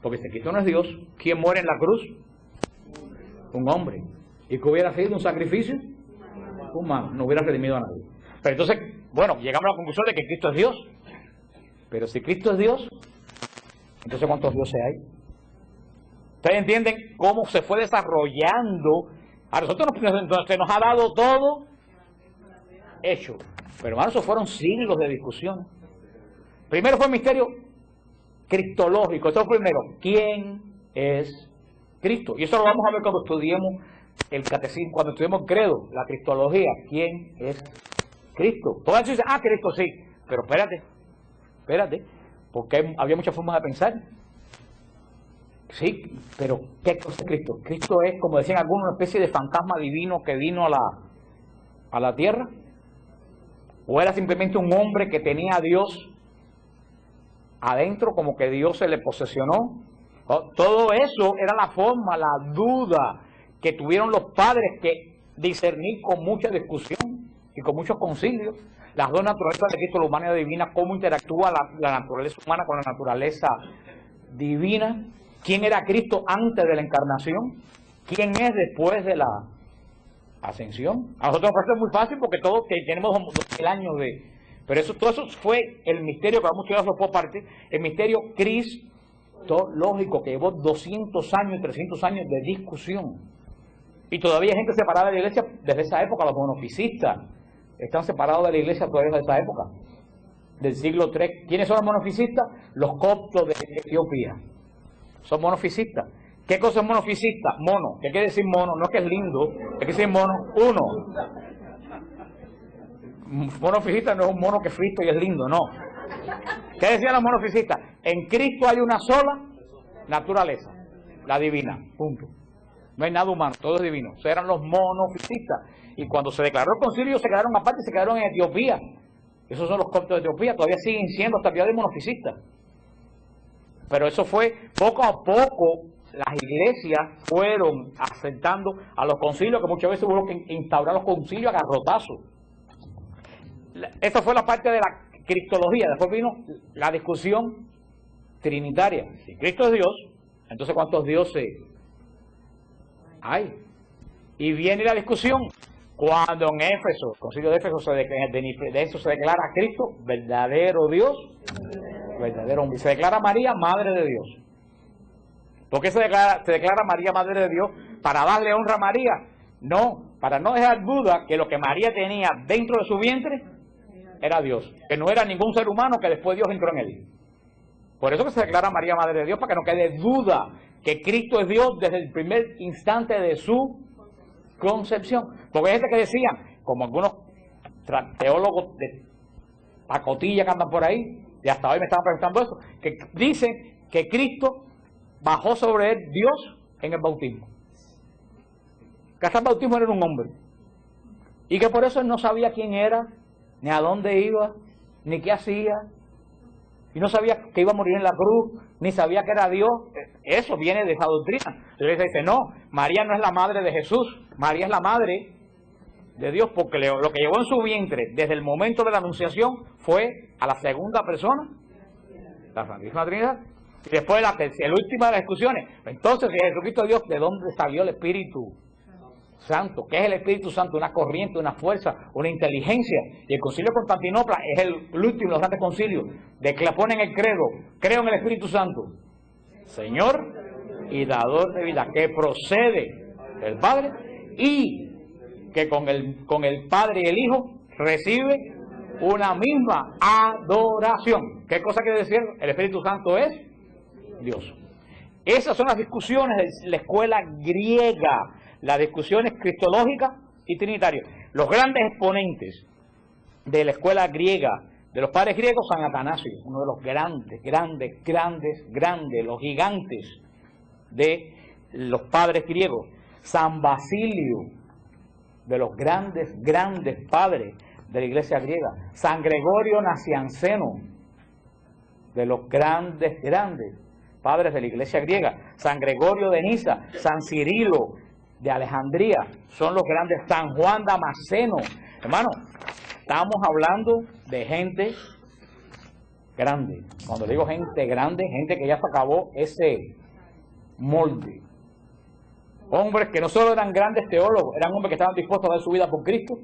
Speaker 1: Porque si Cristo no es Dios, ¿quién muere en la cruz? Un hombre. ¿Y que hubiera sido un sacrificio? Humano. No hubiera redimido a nadie. Pero entonces, bueno, llegamos a la conclusión de que Cristo es Dios. Pero si Cristo es Dios, entonces ¿cuántos dioses hay? ¿Ustedes entienden cómo se fue desarrollando? A nosotros se nos ha dado todo hecho. Pero hermanos, eso fueron siglos de discusión. Primero fue el misterio cristológico. Eso fue primero. ¿Quién es Cristo? Y eso lo vamos a ver cuando estudiemos el catecismo, cuando estudiemos el credo, la cristología. ¿Quién es Cristo? Todos ellos dicen, Cristo sí. Pero espérate, porque había muchas formas de pensar. Sí, pero ¿qué cosa es Cristo? Cristo es, como decían algunos, una especie de fantasma divino que vino a la tierra. ¿O era simplemente un hombre que tenía a Dios adentro, como que Dios se le posesionó? Todo eso era la forma, la duda que tuvieron los padres que discernir con mucha discusión y con muchos concilios. Las dos naturalezas de Cristo, la humana y la divina, cómo interactúa la naturaleza humana con la naturaleza divina. ¿Quién era Cristo antes de la encarnación? ¿Quién es después de la ascensión? A nosotros nos parece muy fácil porque todos tenemos 2000 años de... Pero todo eso fue el misterio que vamos a estudiar por parte, el misterio cristológico que llevó 200 años, 300 años de discusión. Y todavía hay gente separada de la iglesia desde esa época. Los monofisistas están separados de la iglesia todavía desde esa época, del siglo III. ¿Quiénes son los monofisistas? Los coptos de Etiopía. Son monofisistas. ¿Qué cosa es monofisista? Mono. ¿Qué quiere decir mono? No es que es lindo, es que decir mono, uno. Monofisista no es un mono que es fristo y es lindo, no. ¿Qué decían los monofisistas? En Cristo hay una sola naturaleza, la divina, punto. No hay nada humano, todo es divino. O sea, eran los monofisistas. Y cuando se declaró el concilio se quedaron aparte y se quedaron en Etiopía. Esos son los coptos de Etiopía, todavía siguen siendo hasta el día de monofisistas. Pero eso fue poco a poco, las iglesias fueron aceptando a los concilios, que muchas veces hubo que instaurar los concilios a garrotazos. Esta fue la parte de la cristología. Después vino la discusión trinitaria. Si Cristo es Dios, entonces ¿cuántos dioses hay? Y viene la discusión cuando en Éfeso, el concilio de Éfeso, de eso se declara a Cristo verdadero Dios verdadero hombre. Se declara María Madre de Dios. ¿Por qué se declara María Madre de Dios? ¿Para darle honra a María? No, para no dejar duda que lo que María tenía dentro de su vientre era Dios, que no era ningún ser humano, que después Dios entró en él. Por eso que se declara María Madre de Dios, para que no quede duda que Cristo es Dios desde el primer instante de su concepción. Porque hay gente que decían, como algunos teólogos de pacotilla que andan por ahí, y hasta hoy me estaban preguntando eso, que dicen que Cristo bajó sobre él Dios en el bautismo. Que hasta el bautismo era un hombre. Y que por eso él no sabía quién era, ni a dónde iba, ni qué hacía. Y no sabía que iba a morir en la cruz, ni sabía que era Dios. Eso viene de esa doctrina. Entonces dice, no, María no es la madre de Jesús, María es la madre de Dios, porque lo que llevó en su vientre desde el momento de la anunciación fue a la segunda persona, la Santísima Trinidad. Y después la última de las discusiones, entonces si Jesucristo es Dios, ¿de dónde salió el Espíritu Santo? ¿Qué es el Espíritu Santo? Una corriente, una fuerza, una inteligencia. Y el concilio de Constantinopla es el último de los grandes concilios, de que le ponen el credo, creo en el Espíritu Santo, Señor y dador de vida, que procede del Padre y que con el Padre y el Hijo recibe una misma adoración. ¿Qué cosa quiere decir? El Espíritu Santo es Dios. Esas son las discusiones de la escuela griega, las discusiones cristológicas y trinitarias. Los grandes exponentes de la escuela griega, de los padres griegos, San Atanasio, uno de los grandes, los gigantes de los padres griegos. San Basilio, de los grandes padres de la iglesia griega. San Gregorio Nacianceno, de los grandes padres de la iglesia griega. San Gregorio de Niza, San Cirilo de Alejandría, son los grandes. San Juan Damasceno. Hermano, estamos hablando de gente grande. Cuando digo gente grande, gente que ya se acabó ese molde. Hombres que no solo eran grandes teólogos, eran hombres que estaban dispuestos a dar su vida por Cristo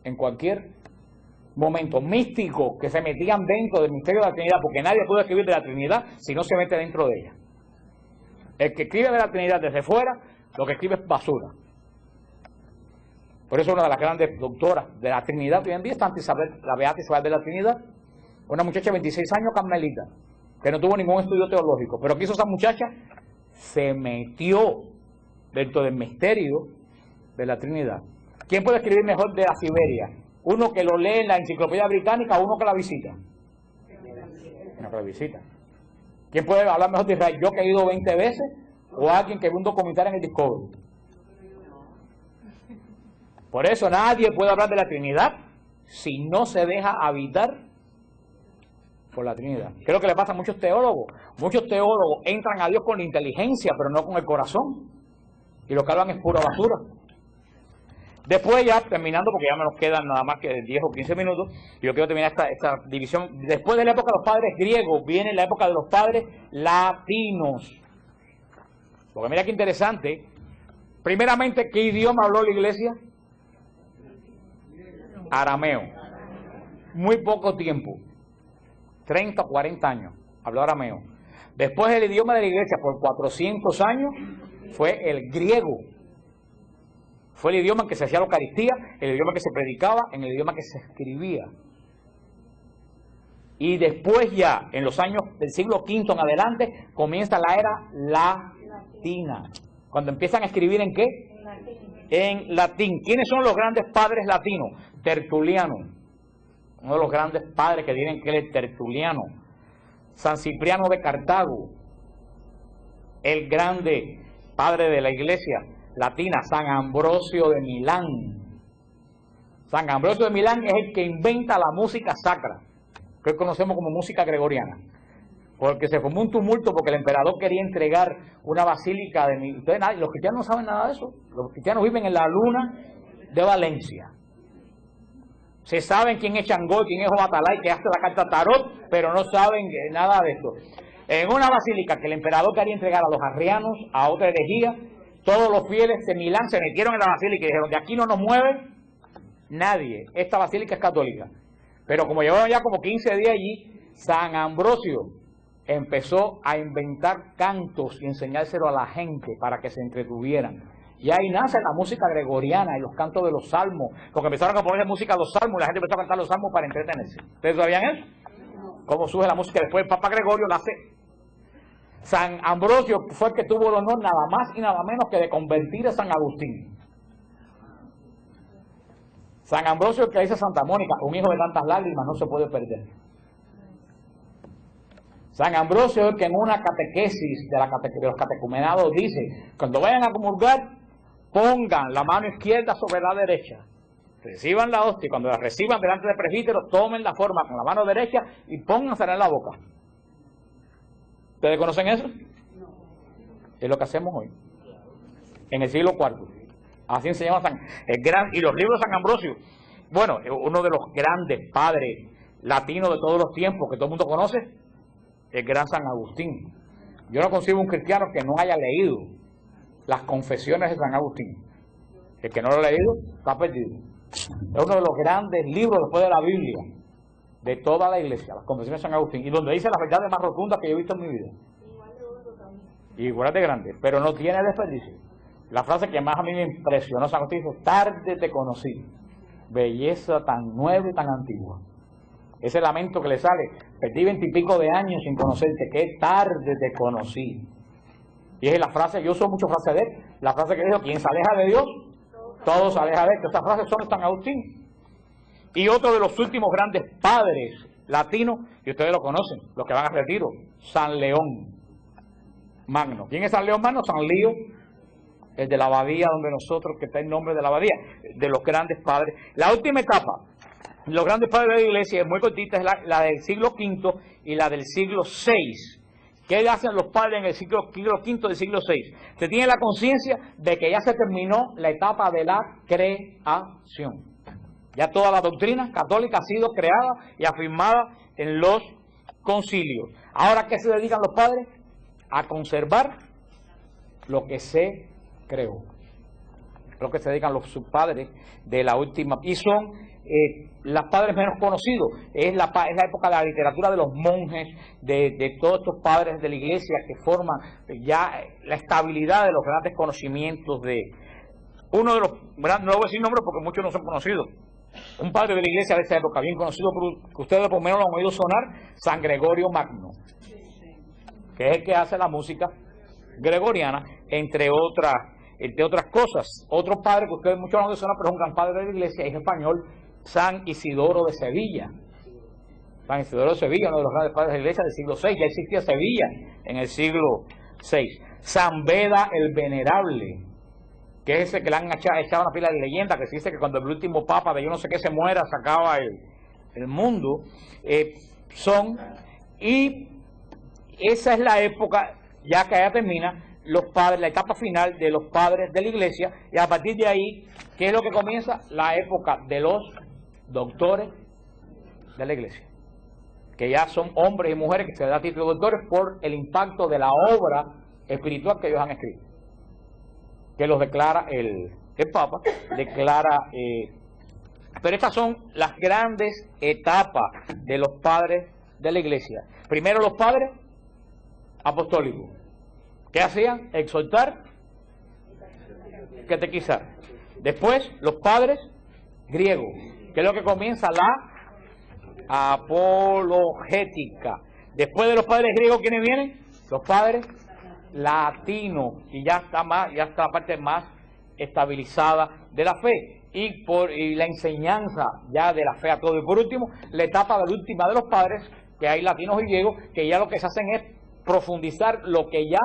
Speaker 1: en cualquier momento. Místicos que se metían dentro del misterio de la Trinidad, porque nadie puede escribir de la Trinidad si no se mete dentro de ella. El que escribe de la Trinidad desde fuera, lo que escribe es basura. Por eso una de las grandes doctoras de la Trinidad hoy en día es Santa Isabel, la Beata Isabel de la Trinidad, una muchacha de 26 años carmelita, que no tuvo ningún estudio teológico, pero ¿qué hizo esa muchacha? Se metió dentro del misterio de la Trinidad. ¿Quién puede escribir mejor de la Siberia? ¿Uno que lo lee en la Enciclopedia Británica o uno que la visita? Uno que la visita. ¿Quién puede hablar mejor de Israel? ¿Yo que he ido 20 veces o alguien que ve un documental en el Discovery? Por eso nadie puede hablar de la Trinidad si no se deja habitar por la Trinidad. ¿Qué es lo que le pasa a muchos teólogos? Muchos teólogos entran a Dios con la inteligencia, pero no con el corazón. Y lo que hablan es pura basura. Después ya, terminando, porque ya me nos quedan nada más que 10 o 15 minutos, yo quiero terminar esta división. Después de la época de los padres griegos, viene la época de los padres latinos. Porque mira qué interesante. Primeramente, ¿qué idioma habló la iglesia? Arameo. Muy poco tiempo. 30 o 40 años. Habló arameo. Después el idioma de la iglesia por 400 años fue el griego. Fue el idioma en que se hacía la Eucaristía, el idioma que se predicaba, en el idioma que se escribía. Y después ya, en los años del siglo V en adelante, comienza la era latina. Cuando empiezan a escribir ¿en qué? En latín. ¿Quiénes son los grandes padres latinos? Tertuliano. Uno de los grandes padres que tienen que es Tertuliano. San Cipriano de Cartago. El grande padre de la iglesia latina. San Ambrosio de Milán. San Ambrosio de Milán es el que inventa la música sacra, que hoy conocemos como música gregoriana, porque se formó un tumulto porque el emperador quería entregar una basílica de... Ustedes, los cristianos no saben nada de eso. Los cristianos viven en la luna de Valencia. Se saben quién es Changó, quién es Obatalá, que hace la carta tarot, pero no saben nada de esto. En una basílica que el emperador quería entregar a los arrianos, a otra herejía, todos los fieles de Milán se metieron en la basílica y dijeron, de aquí no nos mueve nadie, esta basílica es católica. Pero como llevaban ya como 15 días allí, San Ambrosio empezó a inventar cantos y enseñárselo a la gente para que se entretuvieran. Y ahí nace la música gregoriana y los cantos de los salmos, porque empezaron a poner música a los salmos y la gente empezó a cantar los salmos para entretenerse. ¿Ustedes sabían eso? ¿Cómo surge la música? Después el Papa Gregorio nace. San Ambrosio fue el que tuvo el honor nada más y nada menos que de convertir a San Agustín. San Ambrosio, el que dice Santa Mónica, un hijo de tantas lágrimas no se puede perder. San Ambrosio es el que en una catequesis de los catecumenados dice, cuando vayan a comulgar, pongan la mano izquierda sobre la derecha, reciban la hostia y cuando la reciban delante del presbítero, tomen la forma con la mano derecha y póngansela en la boca. ¿Ustedes conocen eso? Es lo que hacemos hoy, en el siglo IV. Así enseñaba y los libros de San Ambrosio. Bueno, uno de los grandes padres latinos de todos los tiempos que todo el mundo conoce, el gran San Agustín. Yo no consigo un cristiano que no haya leído las confesiones de San Agustín. El que no lo ha leído está perdido. Es uno de los grandes libros después de la Biblia de toda la iglesia, las confesiones de San Agustín, y donde dice las verdades más rotundas que yo he visto en mi vida. Igual de grande, pero no tiene desperdicio. La frase que más a mí me impresionó San Agustín dice, tarde te conocí, belleza tan nueva y tan antigua. Ese lamento que le sale, perdí 20 y pico de años sin conocerte, qué tarde te conocí. Y es la frase, yo uso mucho frase de él, la frase que dijo, quien se aleja de Dios, todo se aleja de él. Estas frases son de San Agustín. Y otro de los últimos grandes padres latinos, y ustedes lo conocen, los que van a retiro, San León Magno. ¿Quién es San León Magno? San Lío, el de la abadía donde nosotros, que está el nombre de la abadía, de los grandes padres. La última etapa, los grandes padres de la iglesia, es muy cortita, es la del siglo V y la del siglo VI. ¿Qué hacen los padres en el siglo V del siglo VI? Se tiene la conciencia de que ya se terminó la etapa de la creación. Ya toda la doctrina católica ha sido creada y afirmada en los concilios. Ahora, ¿qué se dedican los padres? A conservar lo que se creó. Lo que se dedican los padres de la última. Y son los padres menos conocidos. Es la época de la literatura de los monjes, de todos estos padres de la iglesia que forman ya la estabilidad de los grandes conocimientos de uno de los grandes, no voy a decir nombres porque muchos no son conocidos. Un padre de la iglesia de esa época, bien conocido, que ustedes por lo menos lo han oído sonar, San Gregorio Magno, que es el que hace la música gregoriana, entre otras cosas. Otro padre que ustedes muchos no han oído sonar, pero es un gran padre de la iglesia, es español, San Isidoro de Sevilla. San Isidoro de Sevilla, uno de los grandes padres de la iglesia del siglo VI, ya existía Sevilla en el siglo VI. San Beda el Venerable, que es ese que le han echado una pila de leyenda, que se dice que cuando el último papa de yo no sé qué se muera, se acaba el mundo. Y esa es la época, ya que allá termina, los padres, la etapa final de los padres de la iglesia, y a partir de ahí, ¿qué es lo que comienza? La época de los doctores de la iglesia, que ya son hombres y mujeres que se les da título de doctores por el impacto de la obra espiritual que ellos han escrito, que los declara el Papa, declara. Pero estas son las grandes etapas de los padres de la iglesia. Primero los padres apostólicos. ¿Qué hacían? Exhortar, catequizar. Después los padres griegos, que es lo que comienza la apologética. Después de los padres griegos, ¿quiénes vienen? Los padres latinos, y ya está la parte más estabilizada de la fe y la enseñanza ya de la fe a todo. Y por último, la etapa de la última de los padres, que hay latinos y griegos, que ya lo que se hacen es profundizar lo que ya,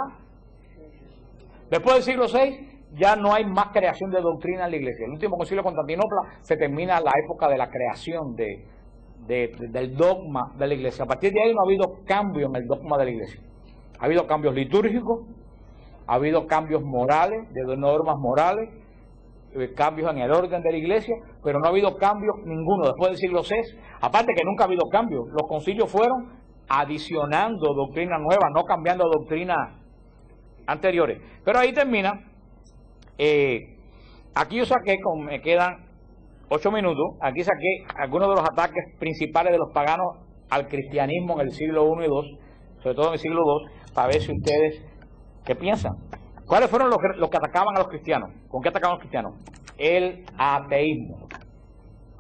Speaker 1: después del siglo VI, ya no hay más creación de doctrina en la iglesia. El último concilio de Constantinopla se termina la época de la creación del dogma de la iglesia. A partir de ahí no ha habido cambio en el dogma de la iglesia. Ha habido cambios litúrgicos, ha habido cambios morales, de normas morales, cambios en el orden de la iglesia, pero no ha habido cambios ninguno después del siglo VI. Aparte que nunca ha habido cambios. Los concilios fueron adicionando doctrinas nuevas, no cambiando doctrinas anteriores. Pero ahí termina. Aquí yo saqué, me quedan 8 minutos, aquí saqué algunos de los ataques principales de los paganos al cristianismo en el siglo I y II, sobre todo en el siglo II, para ver si ustedes, ¿qué piensan? ¿Cuáles fueron los que atacaban a los cristianos? ¿Con qué atacaban a los cristianos? El ateísmo.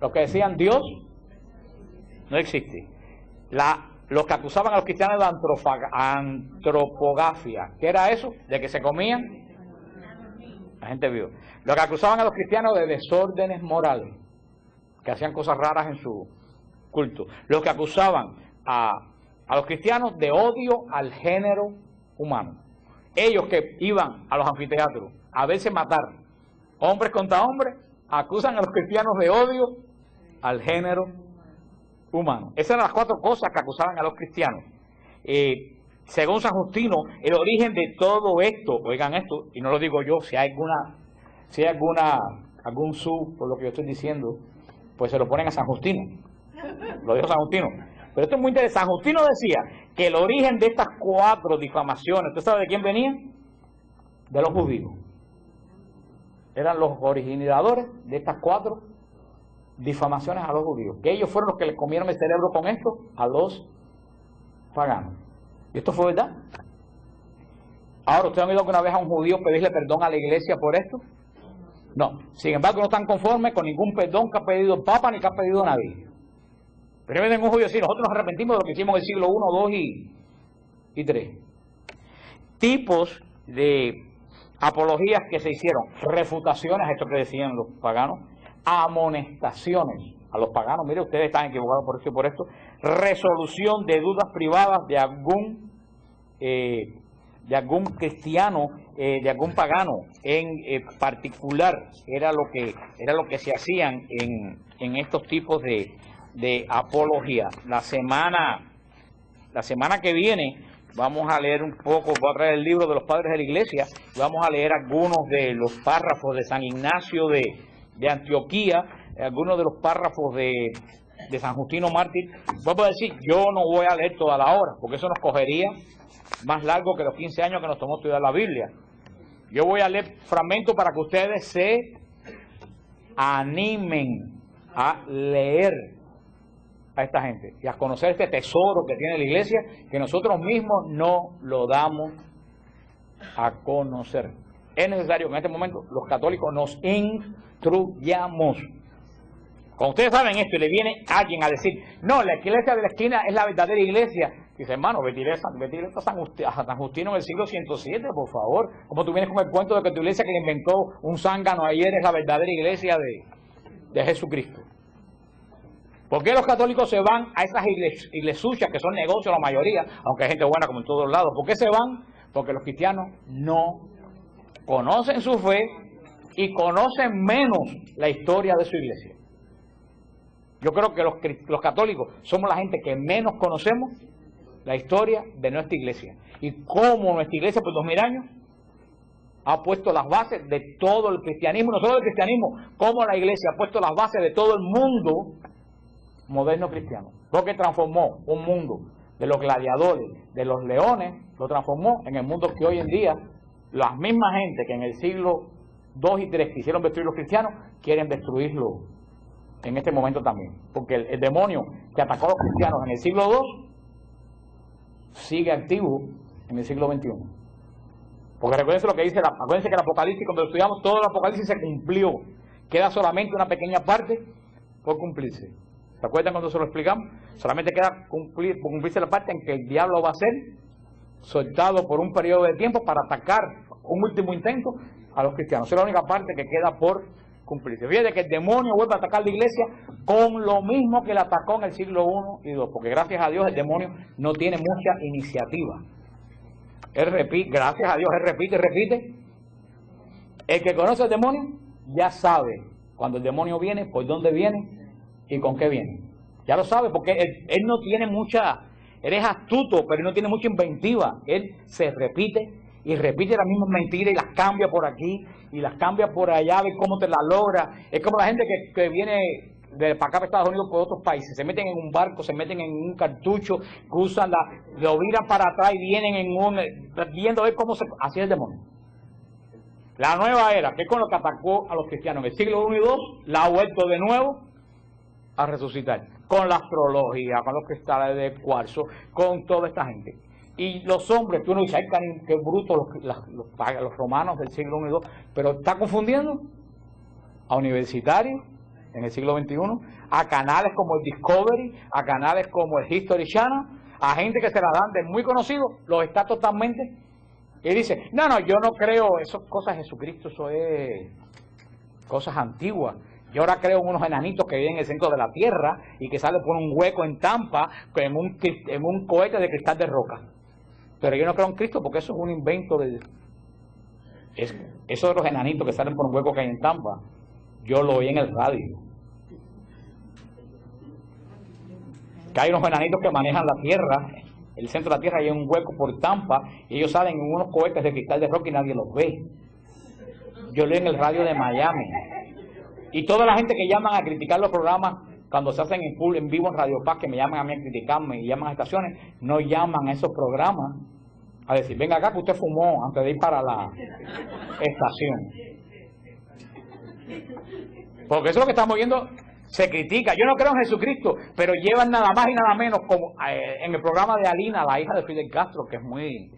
Speaker 1: Los que decían Dios no existe. Los que acusaban a los cristianos de antropografía. ¿Qué era eso? De que se comían. La gente vio. Los que acusaban a los cristianos de desórdenes morales, que hacían cosas raras en su culto. Los que acusaban a los cristianos de odio al género humano. Ellos que iban a los anfiteatros a verse matar, hombres contra hombres, acusan a los cristianos de odio al género humano. Esas eran las 4 cosas que acusaban a los cristianos. Según San Justino, el origen de todo esto, oigan esto, y no lo digo yo, si hay algún sub por lo que yo estoy diciendo, pues se lo ponen a San Justino. Lo dijo San Justino. Pero esto es muy interesante. San Justino decía que el origen de estas 4 difamaciones, ¿usted sabe de quién venían? De los judíos. Eran los originadores de estas 4 difamaciones a los judíos. Que ellos fueron los que les comieron el cerebro con esto a los paganos. ¿Y esto fue verdad? Ahora, ¿ustedes han oído alguna vez a un judío pedirle perdón a la iglesia por esto? No. Sin embargo, no están conformes con ningún perdón que ha pedido el Papa ni que ha pedido nadie. Pero viene un judío decir, nosotros nos arrepentimos de lo que hicimos en el siglo I, II y III. Tipos de apologías que se hicieron, refutaciones a esto que decían los paganos, amonestaciones a los paganos, mire, ustedes están equivocados por esto y por esto, resolución de dudas privadas de algún cristiano, de algún pagano en particular, era lo que se hacían en estos tipos de apología. La semana que viene vamos a leer un poco, voy a traer el libro de los padres de la iglesia, vamos a leer algunos de los párrafos de San Ignacio de Antioquía, algunos de los párrafos de San Justino Mártir. Vamos a decir, yo no voy a leer toda la hora, porque eso nos cogería más largo que los 15 años que nos tomó estudiar la Biblia. Yo voy a leer fragmentos para que ustedes se animen a leer a esta gente y a conocer este tesoro que tiene la iglesia, que nosotros mismos no lo damos a conocer. Es necesario que en este momento los católicos nos instruyamos. Cuando ustedes saben esto y le viene alguien a decir, no, la iglesia de la esquina es la verdadera iglesia, dice, hermano, vete a San Justino en el siglo 107, por favor. Como tú vienes con el cuento de que tu iglesia que le inventó un zángano ayer es la verdadera iglesia de Jesucristo. ¿Por qué los católicos se van a esas iglesias que son negocios la mayoría, aunque hay gente buena como en todos lados? ¿Por qué se van? Porque los cristianos no conocen su fe y conocen menos la historia de su iglesia. Yo creo que los católicos somos la gente que menos conocemos la historia de nuestra iglesia. Y cómo nuestra iglesia por 2000 años ha puesto las bases de todo el cristianismo, no solo del cristianismo, como la iglesia ha puesto las bases de todo el mundo moderno cristiano. Lo que transformó un mundo de los gladiadores, de los leones, lo transformó en el mundo que hoy en día la misma gente que en el siglo II y III quisieron destruir los cristianos, quieren destruirlo en este momento también. Porque el demonio que atacó a los cristianos en el siglo II sigue activo en el siglo XXI. Porque recuérdense lo que dice, acuérdense que el Apocalipsis, cuando lo estudiamos, todo el Apocalipsis se cumplió. Queda solamente una pequeña parte por cumplirse. ¿Se acuerdan cuando se lo explicamos? Solamente queda por cumplirse la parte en que el diablo va a ser soltado por un periodo de tiempo para atacar un último intento a los cristianos. Esa es la única parte que queda por cumplirse. Fíjate que el demonio vuelve a atacar la iglesia con lo mismo que la atacó en el siglo I y II, porque gracias a Dios el demonio no tiene mucha iniciativa. Él repite, gracias a Dios, él repite y repite. El que conoce al demonio ya sabe cuando el demonio viene, por dónde viene y con qué viene. Ya lo sabe, porque él no tiene mucha, él es astuto, pero él no tiene mucha inventiva. Él se repite y repite las mismas mentiras y las cambia por aquí y las cambia por allá, ve cómo te la logra. Es como la gente que viene de para acá para Estados Unidos por otros países, se meten en un barco, se meten en un cartucho, cruzan lo viran para atrás y vienen viendo a ver cómo así es el demonio. La nueva era, que es con lo que atacó a los cristianos en el siglo I y II, la ha vuelto de nuevo a resucitar. con la astrología, con los cristales de cuarzo, con toda esta gente. Y los hombres, tú no dices, ay, qué brutos los romanos del siglo I y II, pero está confundiendo a universitarios en el siglo XXI, a canales como el Discovery, a canales como el History Channel, a gente que se la dan de muy conocido, los está totalmente, y dice, no, yo no creo, eso es cosas de Jesucristo, eso es cosas antiguas. Yo ahora creo en unos enanitos que viven en el centro de la Tierra y que salen por un hueco en Tampa en un cohete de cristal de roca. Pero yo no creo en Cristo porque eso es un invento de... Eso de los enanitos que salen por un hueco que hay en Tampa, yo lo oí en el radio. Que hay unos enanitos que manejan la Tierra, el centro de la Tierra, hay un hueco por Tampa, y ellos salen en unos cohetes de cristal de roca y nadie los ve. Yo lo oí en el radio de Miami. Y toda la gente que llaman a criticar los programas, cuando se hacen en vivo en Radio Paz, que me llaman a mí a criticarme y llaman a estaciones, no llaman a esos programas a decir, venga acá que usted fumó antes de ir para la estación. Porque eso es lo que estamos viendo, se critica. Yo no creo en Jesucristo, pero llevan nada más y nada menos, como en el programa de Alina, la hija de Fidel Castro, que es muy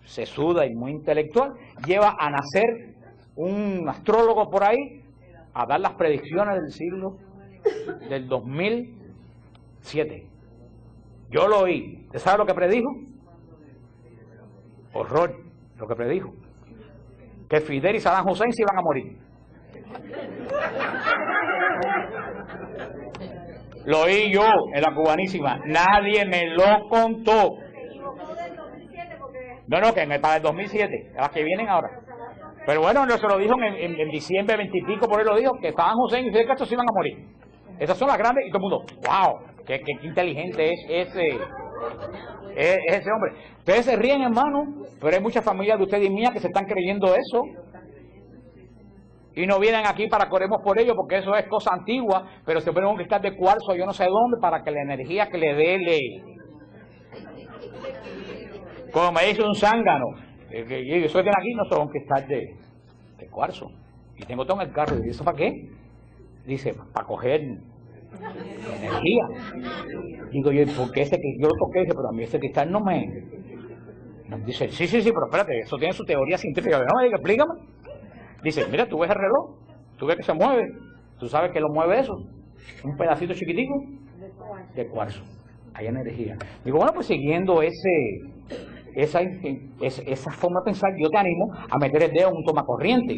Speaker 1: sesuda y muy intelectual, lleva a nacer un astrólogo por ahí, a dar las predicciones del siglo del 2007. Yo lo oí. ¿Usted sabe lo que predijo? Horror, lo que predijo. Que Fidel y Saddam Hussein se iban a morir. Lo oí yo en la Cubanísima. Nadie me lo contó. No, que para el 2007, las que vienen ahora. Pero bueno, no se lo dijo en diciembre 20 y pico, por él lo dijo, que Saddam Hussein y Fidel Castro se iban a morir. Esas son las grandes, y todo el mundo, wow, qué inteligente es ese hombre. Ustedes se ríen, hermano, pero hay muchas familias de ustedes y mías que se están creyendo eso. Y no vienen aquí para que oremos por ellos, porque eso es cosa antigua, pero se ponen un cristal de cuarzo, yo no sé dónde, para que la energía que le dé, como me dice un zángano, yo soy de aquí, no soy un cristal de cuarzo. Y tengo todo en el carro. ¿Y eso para qué? Dice, para coger energía. Digo yo, ¿por qué yo lo toqué? Dice, pero a mí ese cristal no me... Dice, sí, pero espérate, eso tiene su teoría científica. No me diga, explícame. Dice, mira, tú ves el reloj, tú ves que se mueve, tú sabes que lo mueve eso, un pedacito chiquitico de cuarzo. Hay energía. Digo, bueno, pues siguiendo esa forma de pensar, yo te animo a meter el dedo en un tomacorriente.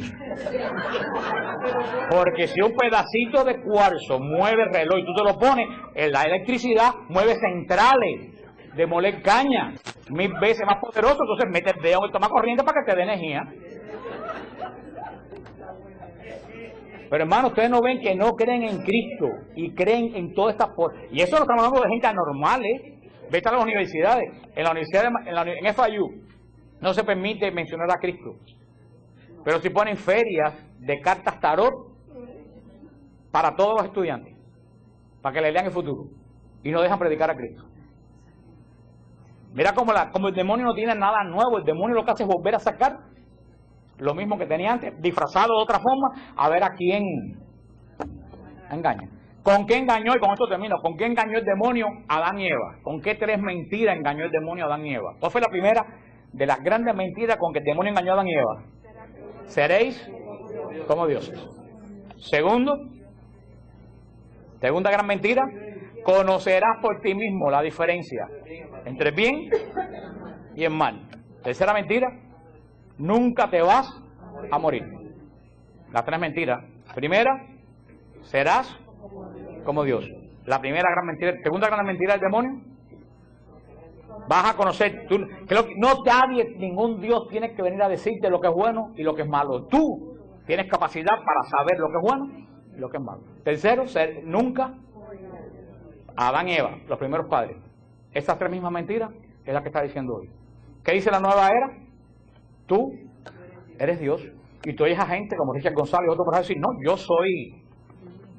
Speaker 1: Porque si un pedacito de cuarzo mueve el reloj y tú te lo pones, la electricidad mueve centrales de moler caña 1000 veces más poderoso, entonces mete el dedo en el tomacorriente para que te dé energía. Pero hermano, ustedes no ven que no creen en Cristo y creen en todas estas cosas. Y eso lo estamos hablando de gente anormal, Vete a las universidades. En la universidad, en FIU, no se permite mencionar a Cristo. Pero si ponen ferias de cartas tarot para todos los estudiantes, para que le lean el futuro. Y no dejan predicar a Cristo. Mira como el demonio no tiene nada nuevo. El demonio lo que hace es volver a sacar lo mismo que tenía antes, disfrazado de otra forma, a ver a quién engaña. ¿Con qué engañó? Y con esto termino. ¿Con qué engañó el demonio a Adán y Eva? ¿Con qué 3 mentiras engañó el demonio a Adán y Eva? ¿Cuál fue la primera de las grandes mentiras con que el demonio engañó a Adán y Eva? Seréis como dioses. Segunda gran mentira, conocerás por ti mismo la diferencia entre el bien y el mal. Tercera mentira, nunca te vas a morir. Las 3 mentiras. Primera, serás como Dios. La primera gran mentira. Segunda gran mentira del demonio, vas a conocer. Ningún Dios tiene que venir a decirte lo que es bueno y lo que es malo. Tú tienes capacidad para saber lo que es bueno y lo que es malo. Tercero, nunca. Adán y Eva, los primeros padres. Esas 3 mismas mentiras es la que está diciendo hoy. ¿Qué dice la nueva era? Tú eres Dios. Y tú oyes a gente como Richard González y otros para decir, no, yo soy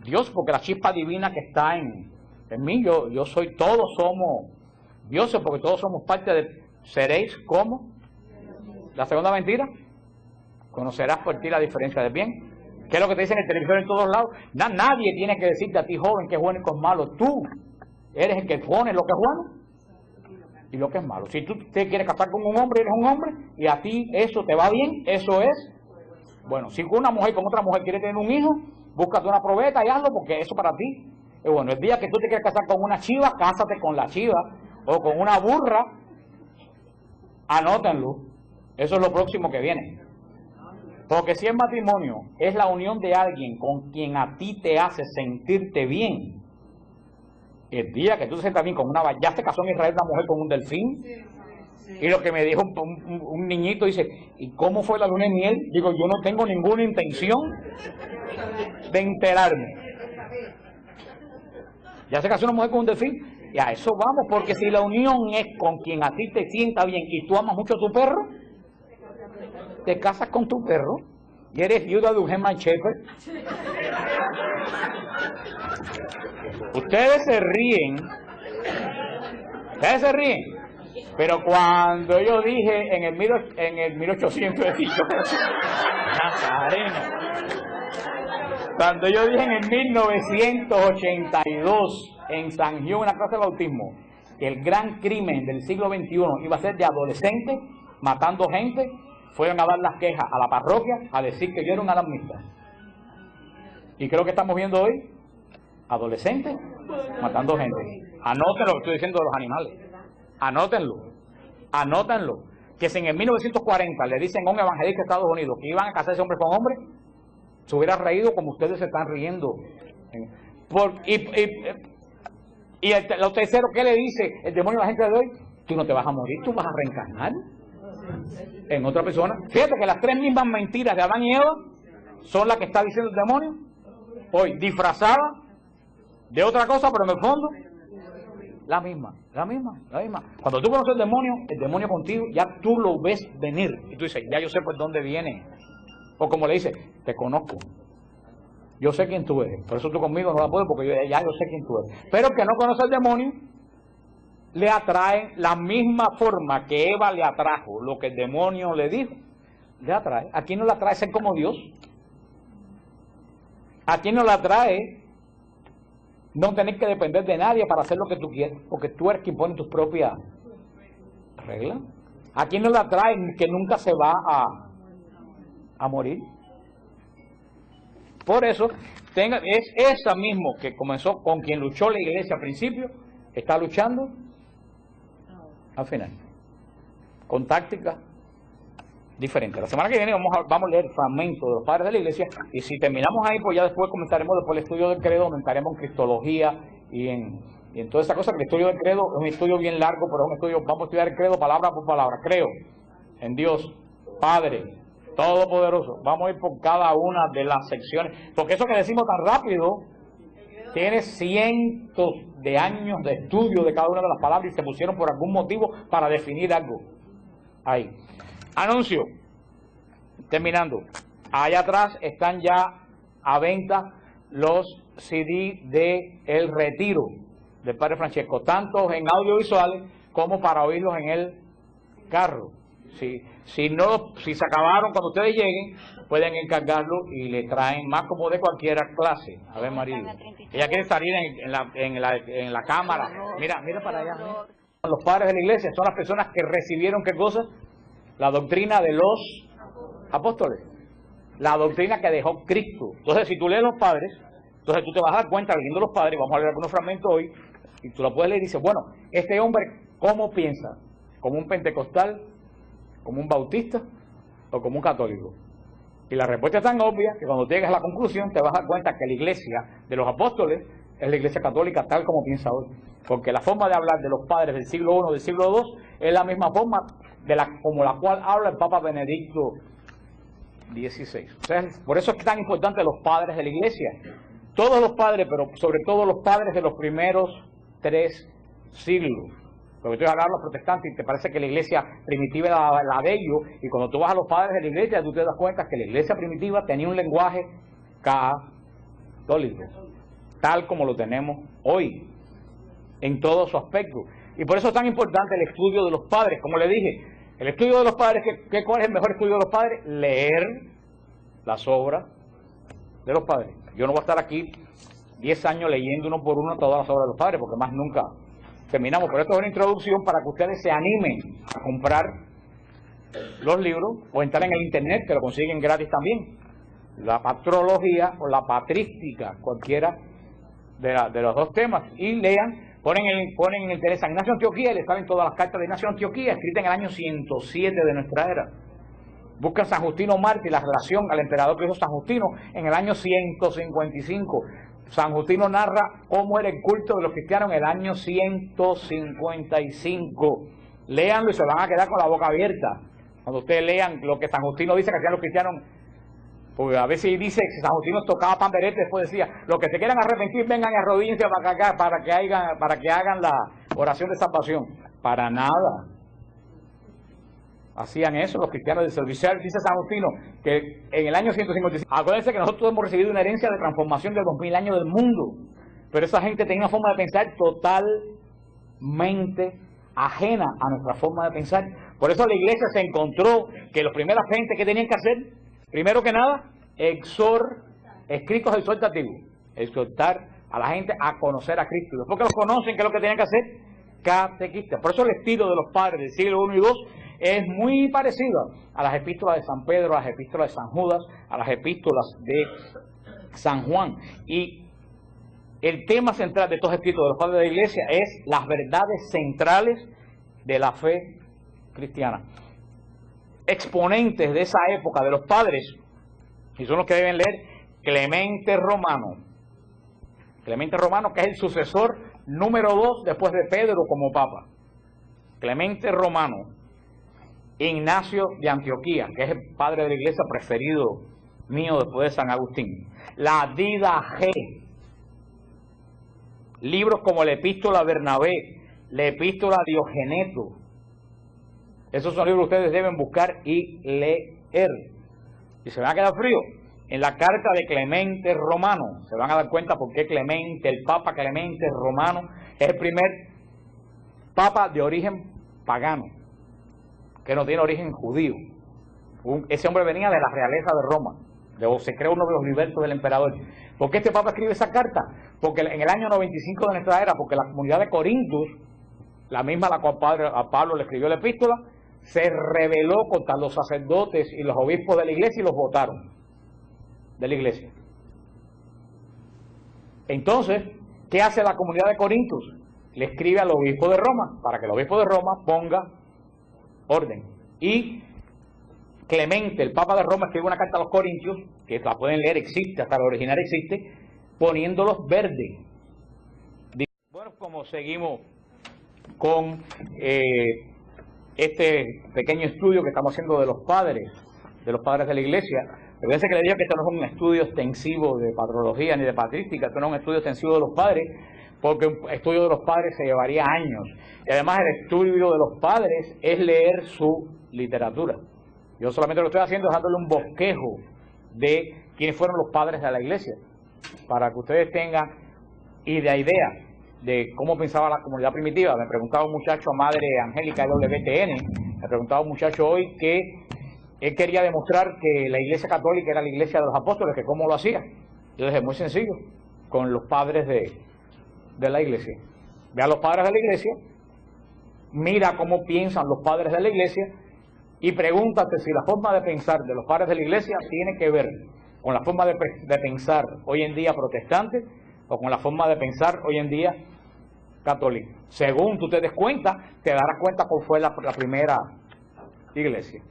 Speaker 1: Dios, porque la chispa divina que está en mí, yo soy, todos somos dioses, porque todos somos parte de, seréis como. La segunda mentira, conocerás por ti la diferencia del bien. ¿Qué es lo que te dicen en el televisor en todos lados? Nadie tiene que decirte a ti, joven, que es bueno y que es malo. Tú Eres el que pone lo que es bueno y lo que es malo. Si tú te quieres casar con un hombre, eres un hombre, y a ti eso te va bien, eso es bueno. Si una mujer con otra mujer quiere tener un hijo, búscate una probeta y hazlo, porque eso para ti es bueno. El día que tú te quieres casar con una chiva, cásate con la chiva, o con una burra, anótenlo. Eso es lo próximo que viene. Porque si el matrimonio es la unión de alguien con quien a ti te hace sentirte bien, el día que tú te sientas bien con una... Ya se casó en Israel una mujer con un delfín, y lo que me dijo un niñito, dice, ¿y cómo fue la luna de miel? Digo, yo no tengo ninguna intención de enterarme. Ya se casó una mujer con un delfín, y a eso vamos, porque si la unión es con quien a ti te sienta bien y tú amas mucho a tu perro, te casas con tu perro y eres viuda de un German Shepherd. Ustedes se ríen, pero cuando yo dije en el 1800, Nazareno, cuando yo dije en el 1982 en San Gil, una clase de bautismo, que el gran crimen del siglo XXI iba a ser de adolescentes matando gente, fueron a dar las quejas a la parroquia a decir que yo era un alarmista. Y creo que estamos viendo hoy adolescentes matando gente. Anótenlo lo que estoy diciendo de los animales. Anótenlo. Que si en el 1940 le dicen a un evangelista de Estados Unidos que iban a casarse hombre con hombre, se hubiera reído como ustedes se están riendo. Lo tercero, ¿qué le dice el demonio a la gente de hoy? Tú no te vas a morir, tú vas a reencarnar en otra persona. Fíjate que las tres mismas mentiras de Adán y Eva son las que está diciendo el demonio hoy, disfrazada de otra cosa, pero en el fondo la misma. Cuando tú conoces el demonio contigo, ya tú lo ves venir y tú dices, ya yo sé por dónde viene. O como le dice, te conozco, yo sé quién tú eres, por eso tú conmigo no la puedes, porque yo sé quién tú eres. Pero el que no conoce al demonio le atrae la misma forma que Eva le atrajo lo que el demonio le dijo. Le atrae. ¿A quién no le atrae ser como Dios? ¿A quién no le atrae no tener que depender de nadie para hacer lo que tú quieres? Porque tú eres quien pone tus propias reglas. ¿A quién no le atrae que nunca se va a morir? Por eso, es esa mismo que comenzó con quien luchó la iglesia al principio, está luchando al final, con tácticas diferentes. La semana que viene vamos a leer fragmentos de los padres de la iglesia, y si terminamos ahí, pues ya después comenzaremos después el estudio del credo, donde entraremos en cristología y en toda esa cosa. Que el estudio del credo es un estudio bien largo, pero es un estudio, vamos a estudiar el credo palabra por palabra. Creo en Dios Padre Todopoderoso. Vamos a ir por cada una de las secciones, porque eso que decimos tan rápido tiene cientos de años de estudio de cada una de las palabras, y se pusieron por algún motivo para definir algo. Ahí. Anuncio. Terminando. Allá atrás están ya a venta los CD de El Retiro del Padre Francesco, tanto en audiovisuales como para oírlos en el carro. Si se acabaron cuando ustedes lleguen, pueden encargarlo y le traen más como de cualquier clase. A ver, María, ella quiere salir en la cámara. Mira para allá. Los padres de la iglesia son las personas que recibieron, ¿qué cosa? La doctrina de los apóstoles, la doctrina que dejó Cristo. Entonces, si tú lees los padres, entonces tú te vas a dar cuenta leyendo los padres. Vamos a leer algunos fragmentos hoy, y tú lo puedes leer y dices, bueno, este hombre, ¿cómo piensa? ¿Como un pentecostal? ¿Como un bautista? ¿O como un católico? Y la respuesta es tan obvia que cuando llegues a la conclusión te vas a dar cuenta que la iglesia de los apóstoles es la iglesia católica tal como piensa hoy. Porque la forma de hablar de los padres del siglo I, del siglo II, es la misma forma como la cual habla el Papa Benedicto XVI. O sea, por eso es tan importante los padres de la iglesia. Todos los padres, pero sobre todo los padres de los primeros 3 siglos. Porque tú vas a hablar a los protestantes y te parece que la iglesia primitiva era la de ellos, y cuando tú vas a los padres de la iglesia, tú te das cuenta que la iglesia primitiva tenía un lenguaje católico, tal como lo tenemos hoy, en todo su aspecto. Y por eso es tan importante el estudio de los padres. Como le dije, el estudio de los padres, ¿cuál es el mejor estudio de los padres? Leer las obras de los padres. Yo no voy a estar aquí 10 años leyendo uno por uno todas las obras de los padres, porque más nunca terminamos. Pero esto es una introducción para que ustedes se animen a comprar los libros o entrar en el internet, que lo consiguen gratis también. La patrología o la patrística, cualquiera de los dos temas, y lean, ponen en interés San Ignacio de Antioquía y les salen todas las cartas de Ignacio de Antioquía, escritas en el año 107 de nuestra era. Buscan San Justino Mártir, la relación al emperador que hizo San Justino en el año 155. San Justino narra cómo era el culto de los cristianos en el año 155. Léanlo y se van a quedar con la boca abierta. Cuando ustedes lean lo que San Justino dice que hacían los cristianos, porque a veces dice que San Justino tocaba panderete, después decía, los que se quieran arrepentir vengan y arrodíllense para que hagan la oración de salvación. Para nada. Hacían eso los cristianos del servicio. Dice San Justino que en el año 155, acuérdense que nosotros hemos recibido una herencia de transformación de 2000 años del mundo, pero esa gente tenía una forma de pensar totalmente ajena a nuestra forma de pensar. Por eso la iglesia se encontró que las primeras gentes que tenían que hacer, primero que nada, escritos exhortativos, exhortar a la gente a conocer a Cristo. Después que los conocen, ¿qué es lo que tenían que hacer? Catequistas. Por eso el estilo de los padres del siglo I y II es muy parecido a las epístolas de San Pedro, a las epístolas de San Judas, a las epístolas de San Juan. Y el tema central de estos escritos de los padres de la iglesia es las verdades centrales de la fe cristiana. Exponentes de esa época de los padres, y son los que deben leer, Clemente Romano. Clemente Romano, que es el sucesor número 2 después de Pedro como papa. Clemente Romano. Ignacio de Antioquía, que es el padre de la iglesia preferido mío después de San Agustín. La Didache. Libros como la Epístola a Bernabé, la Epístola a Diogeneto. Esos son libros que ustedes deben buscar y leer. Y se van a quedar fríos. En la carta de Clemente Romano, se van a dar cuenta por qué Clemente, el Papa Clemente Romano, es el primer papa de origen pagano, que no tiene origen judío. Ese hombre venía de la realeza de Roma, se cree uno de los libertos del emperador. ¿Por qué este papa escribe esa carta? Porque en el año 95 de nuestra era, porque la comunidad de Corintios, la misma a la cual a Pablo le escribió la epístola, se rebeló contra los sacerdotes y los obispos de la iglesia y los votaron de la iglesia. Entonces, ¿qué hace la comunidad de Corintios? Le escribe al obispo de Roma, para que el obispo de Roma ponga orden. Y Clemente, el Papa de Roma, escribe una carta a los Corintios, que la pueden leer, existe, hasta la original existe, poniéndolos verdes. Bueno, como seguimos con este pequeño estudio que estamos haciendo de los padres de la iglesia, fíjense que le digo que esto no es un estudio extensivo de patrología ni de patrística, esto no es un estudio extensivo de los padres, porque un estudio de los padres se llevaría años. Y además el estudio de los padres es leer su literatura. Yo solamente lo estoy haciendo es dándole un bosquejo de quiénes fueron los padres de la iglesia, para que ustedes tengan idea de cómo pensaba la comunidad primitiva. Me preguntaba un muchacho, Madre Angélica de WTN, me preguntaba un muchacho hoy que él quería demostrar que la iglesia católica era la iglesia de los apóstoles, que cómo lo hacía. Yo dije, muy sencillo, con los padres de la iglesia. Ve a los padres de la iglesia, mira cómo piensan los padres de la iglesia y pregúntate si la forma de pensar de los padres de la iglesia tiene que ver con la forma de pensar hoy en día protestante o con la forma de pensar hoy en día católica. Según tú te des cuenta, te darás cuenta cuál fue la primera iglesia.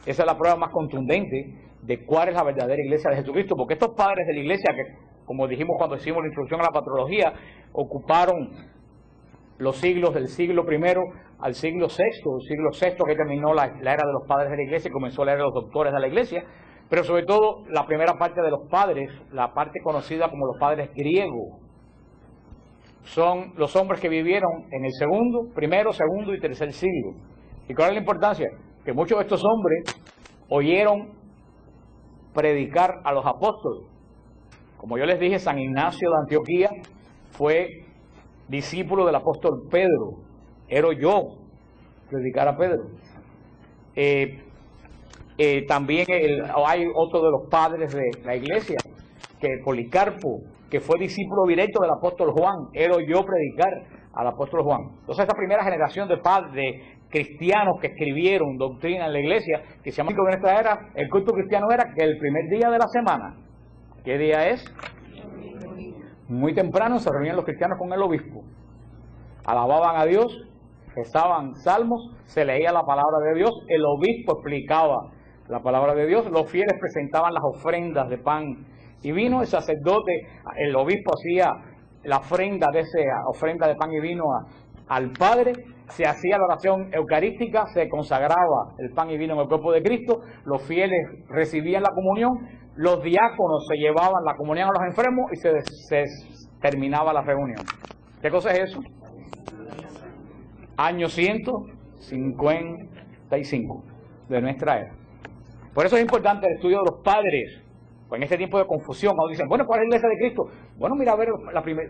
Speaker 1: Esa es la prueba más contundente de cuál es la verdadera iglesia de Jesucristo, porque estos padres de la iglesia, que como dijimos cuando hicimos la introducción a la patrología, ocuparon los siglos del siglo I al siglo VI, el siglo VI que terminó la era de los padres de la iglesia y comenzó la era de los doctores de la iglesia, pero sobre todo la primera parte de los padres, la parte conocida como los padres griegos, son los hombres que vivieron en el primero, segundo y tercer siglo. ¿Y cuál es la importancia? Que muchos de estos hombres oyeron predicar a los apóstoles. Como yo les dije, San Ignacio de Antioquía fue discípulo del apóstol Pedro. Era yo predicar a Pedro. También hay otro de los padres de la iglesia, que Policarpo, que fue discípulo directo del apóstol Juan, él oyó predicar al apóstol Juan. Entonces esta primera generación de cristianos que escribieron doctrina en la iglesia, que se llama de nuestra era, el culto cristiano era que el primer día de la semana, ¿qué día es? Muy temprano se reunían los cristianos con el obispo, alababan a Dios, rezaban salmos, se leía la palabra de Dios, el obispo explicaba la palabra de Dios, los fieles presentaban las ofrendas de pan y vino, el sacerdote, el obispo hacía la ofrenda de esa ofrenda de pan y vino al Padre, se hacía la oración eucarística, se consagraba el pan y vino en el cuerpo de Cristo, los fieles recibían la comunión, los diáconos se llevaban la comunión a los enfermos y se terminaba la reunión. ¿Qué cosa es eso? Año 155 de nuestra era. Por eso es importante el estudio de los padres. Pues en este tiempo de confusión, cuando dicen, bueno, ¿cuál es la iglesia de Cristo? Bueno, mira, a ver,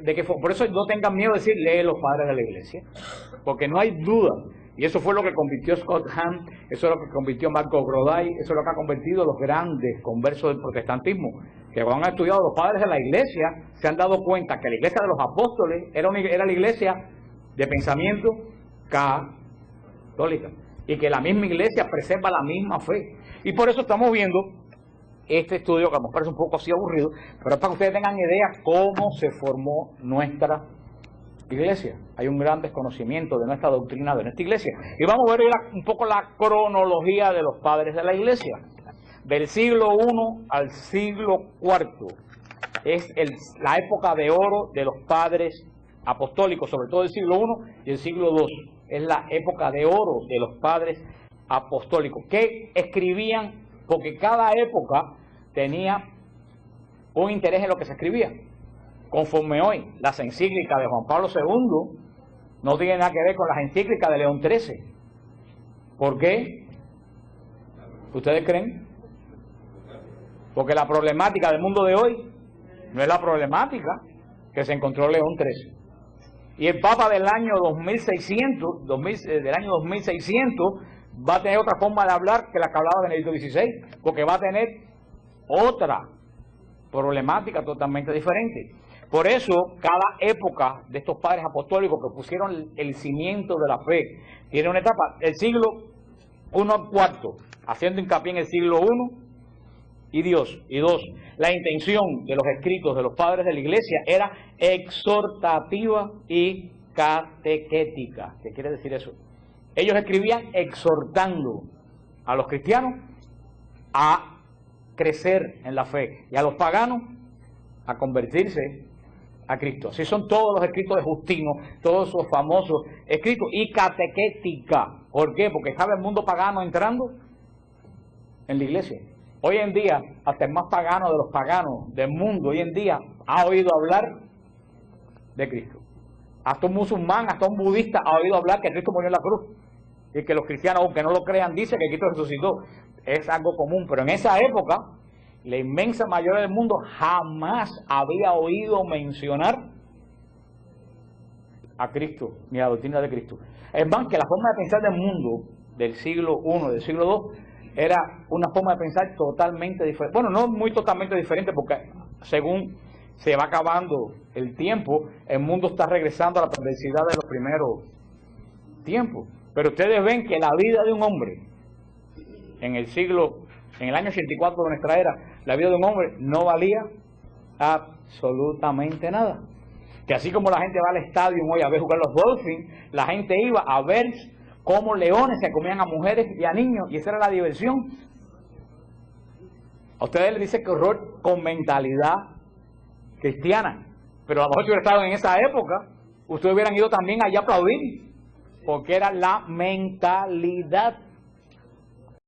Speaker 1: de qué fue. Por eso no tengan miedo de decir, lee los padres de la iglesia. Porque no hay duda. Y eso fue lo que convirtió Scott Hahn, eso es lo que convirtió Marco Groday, eso es lo que ha convertido los grandes conversos del protestantismo. Que cuando han estudiado los padres de la iglesia, se han dado cuenta que la iglesia de los apóstoles era la iglesia de pensamiento católica. Y que la misma iglesia preserva la misma fe. Y por eso estamos viendo este estudio, que nos parece un poco así aburrido, pero es para que ustedes tengan idea cómo se formó nuestra iglesia. Hay un gran desconocimiento de nuestra doctrina, de nuestra iglesia. Y vamos a ver un poco la cronología de los padres de la iglesia. Del siglo I al siglo IV es la época de oro de los padres apostólicos, sobre todo el siglo I y el siglo II. Es la época de oro de los padres apostólicos, que escribían, porque cada época tenía un interés en lo que se escribía. Conforme hoy, las encíclicas de Juan Pablo II no tienen nada que ver con las encíclicas de León XIII. ¿Por qué? ¿Ustedes creen? Porque la problemática del mundo de hoy no es la problemática que se encontró León XIII. Y el Papa del año 2600 va a tener otra forma de hablar que la que hablaba Benedicto XVI, porque va a tener otra problemática totalmente diferente. Por eso, cada época de estos padres apostólicos que pusieron el cimiento de la fe, tiene una etapa, el siglo I al IV, haciendo hincapié en el siglo I y Dios. Y dos, la intención de los escritos de los padres de la iglesia era exhortativa y catequética. ¿Qué quiere decir eso? Ellos escribían exhortando a los cristianos a crecer en la fe y a los paganos a convertirse a Cristo. Así son todos los escritos de Justino, todos esos famosos escritos. Y catequética. ¿Por qué? Porque estaba el mundo pagano entrando en la iglesia. Hoy en día, hasta el más pagano de los paganos del mundo, hoy en día ha oído hablar de Cristo. Hasta un musulmán, hasta un budista ha oído hablar que Cristo murió en la cruz. Y que los cristianos, aunque no lo crean, dicen que Cristo resucitó. Es algo común, pero en esa época, la inmensa mayoría del mundo jamás había oído mencionar a Cristo, ni a la doctrina de Cristo. Es más, que la forma de pensar del mundo del siglo I, del siglo II, era una forma de pensar totalmente diferente. Bueno, no muy totalmente diferente, porque según se va acabando el tiempo, el mundo está regresando a la perversidad de los primeros tiempos. Pero ustedes ven que la vida de un hombre en el año 84 de nuestra era, la vida de un hombre no valía absolutamente nada. Que así como la gente va al estadio hoy a ver jugar los Dolphins, la gente iba a ver cómo leones se comían a mujeres y a niños, y esa era la diversión. A ustedes les dice que horror con mentalidad cristiana, pero a lo mejor si hubiera estado en esa época, ustedes hubieran ido también allá a aplaudir, porque era la mentalidad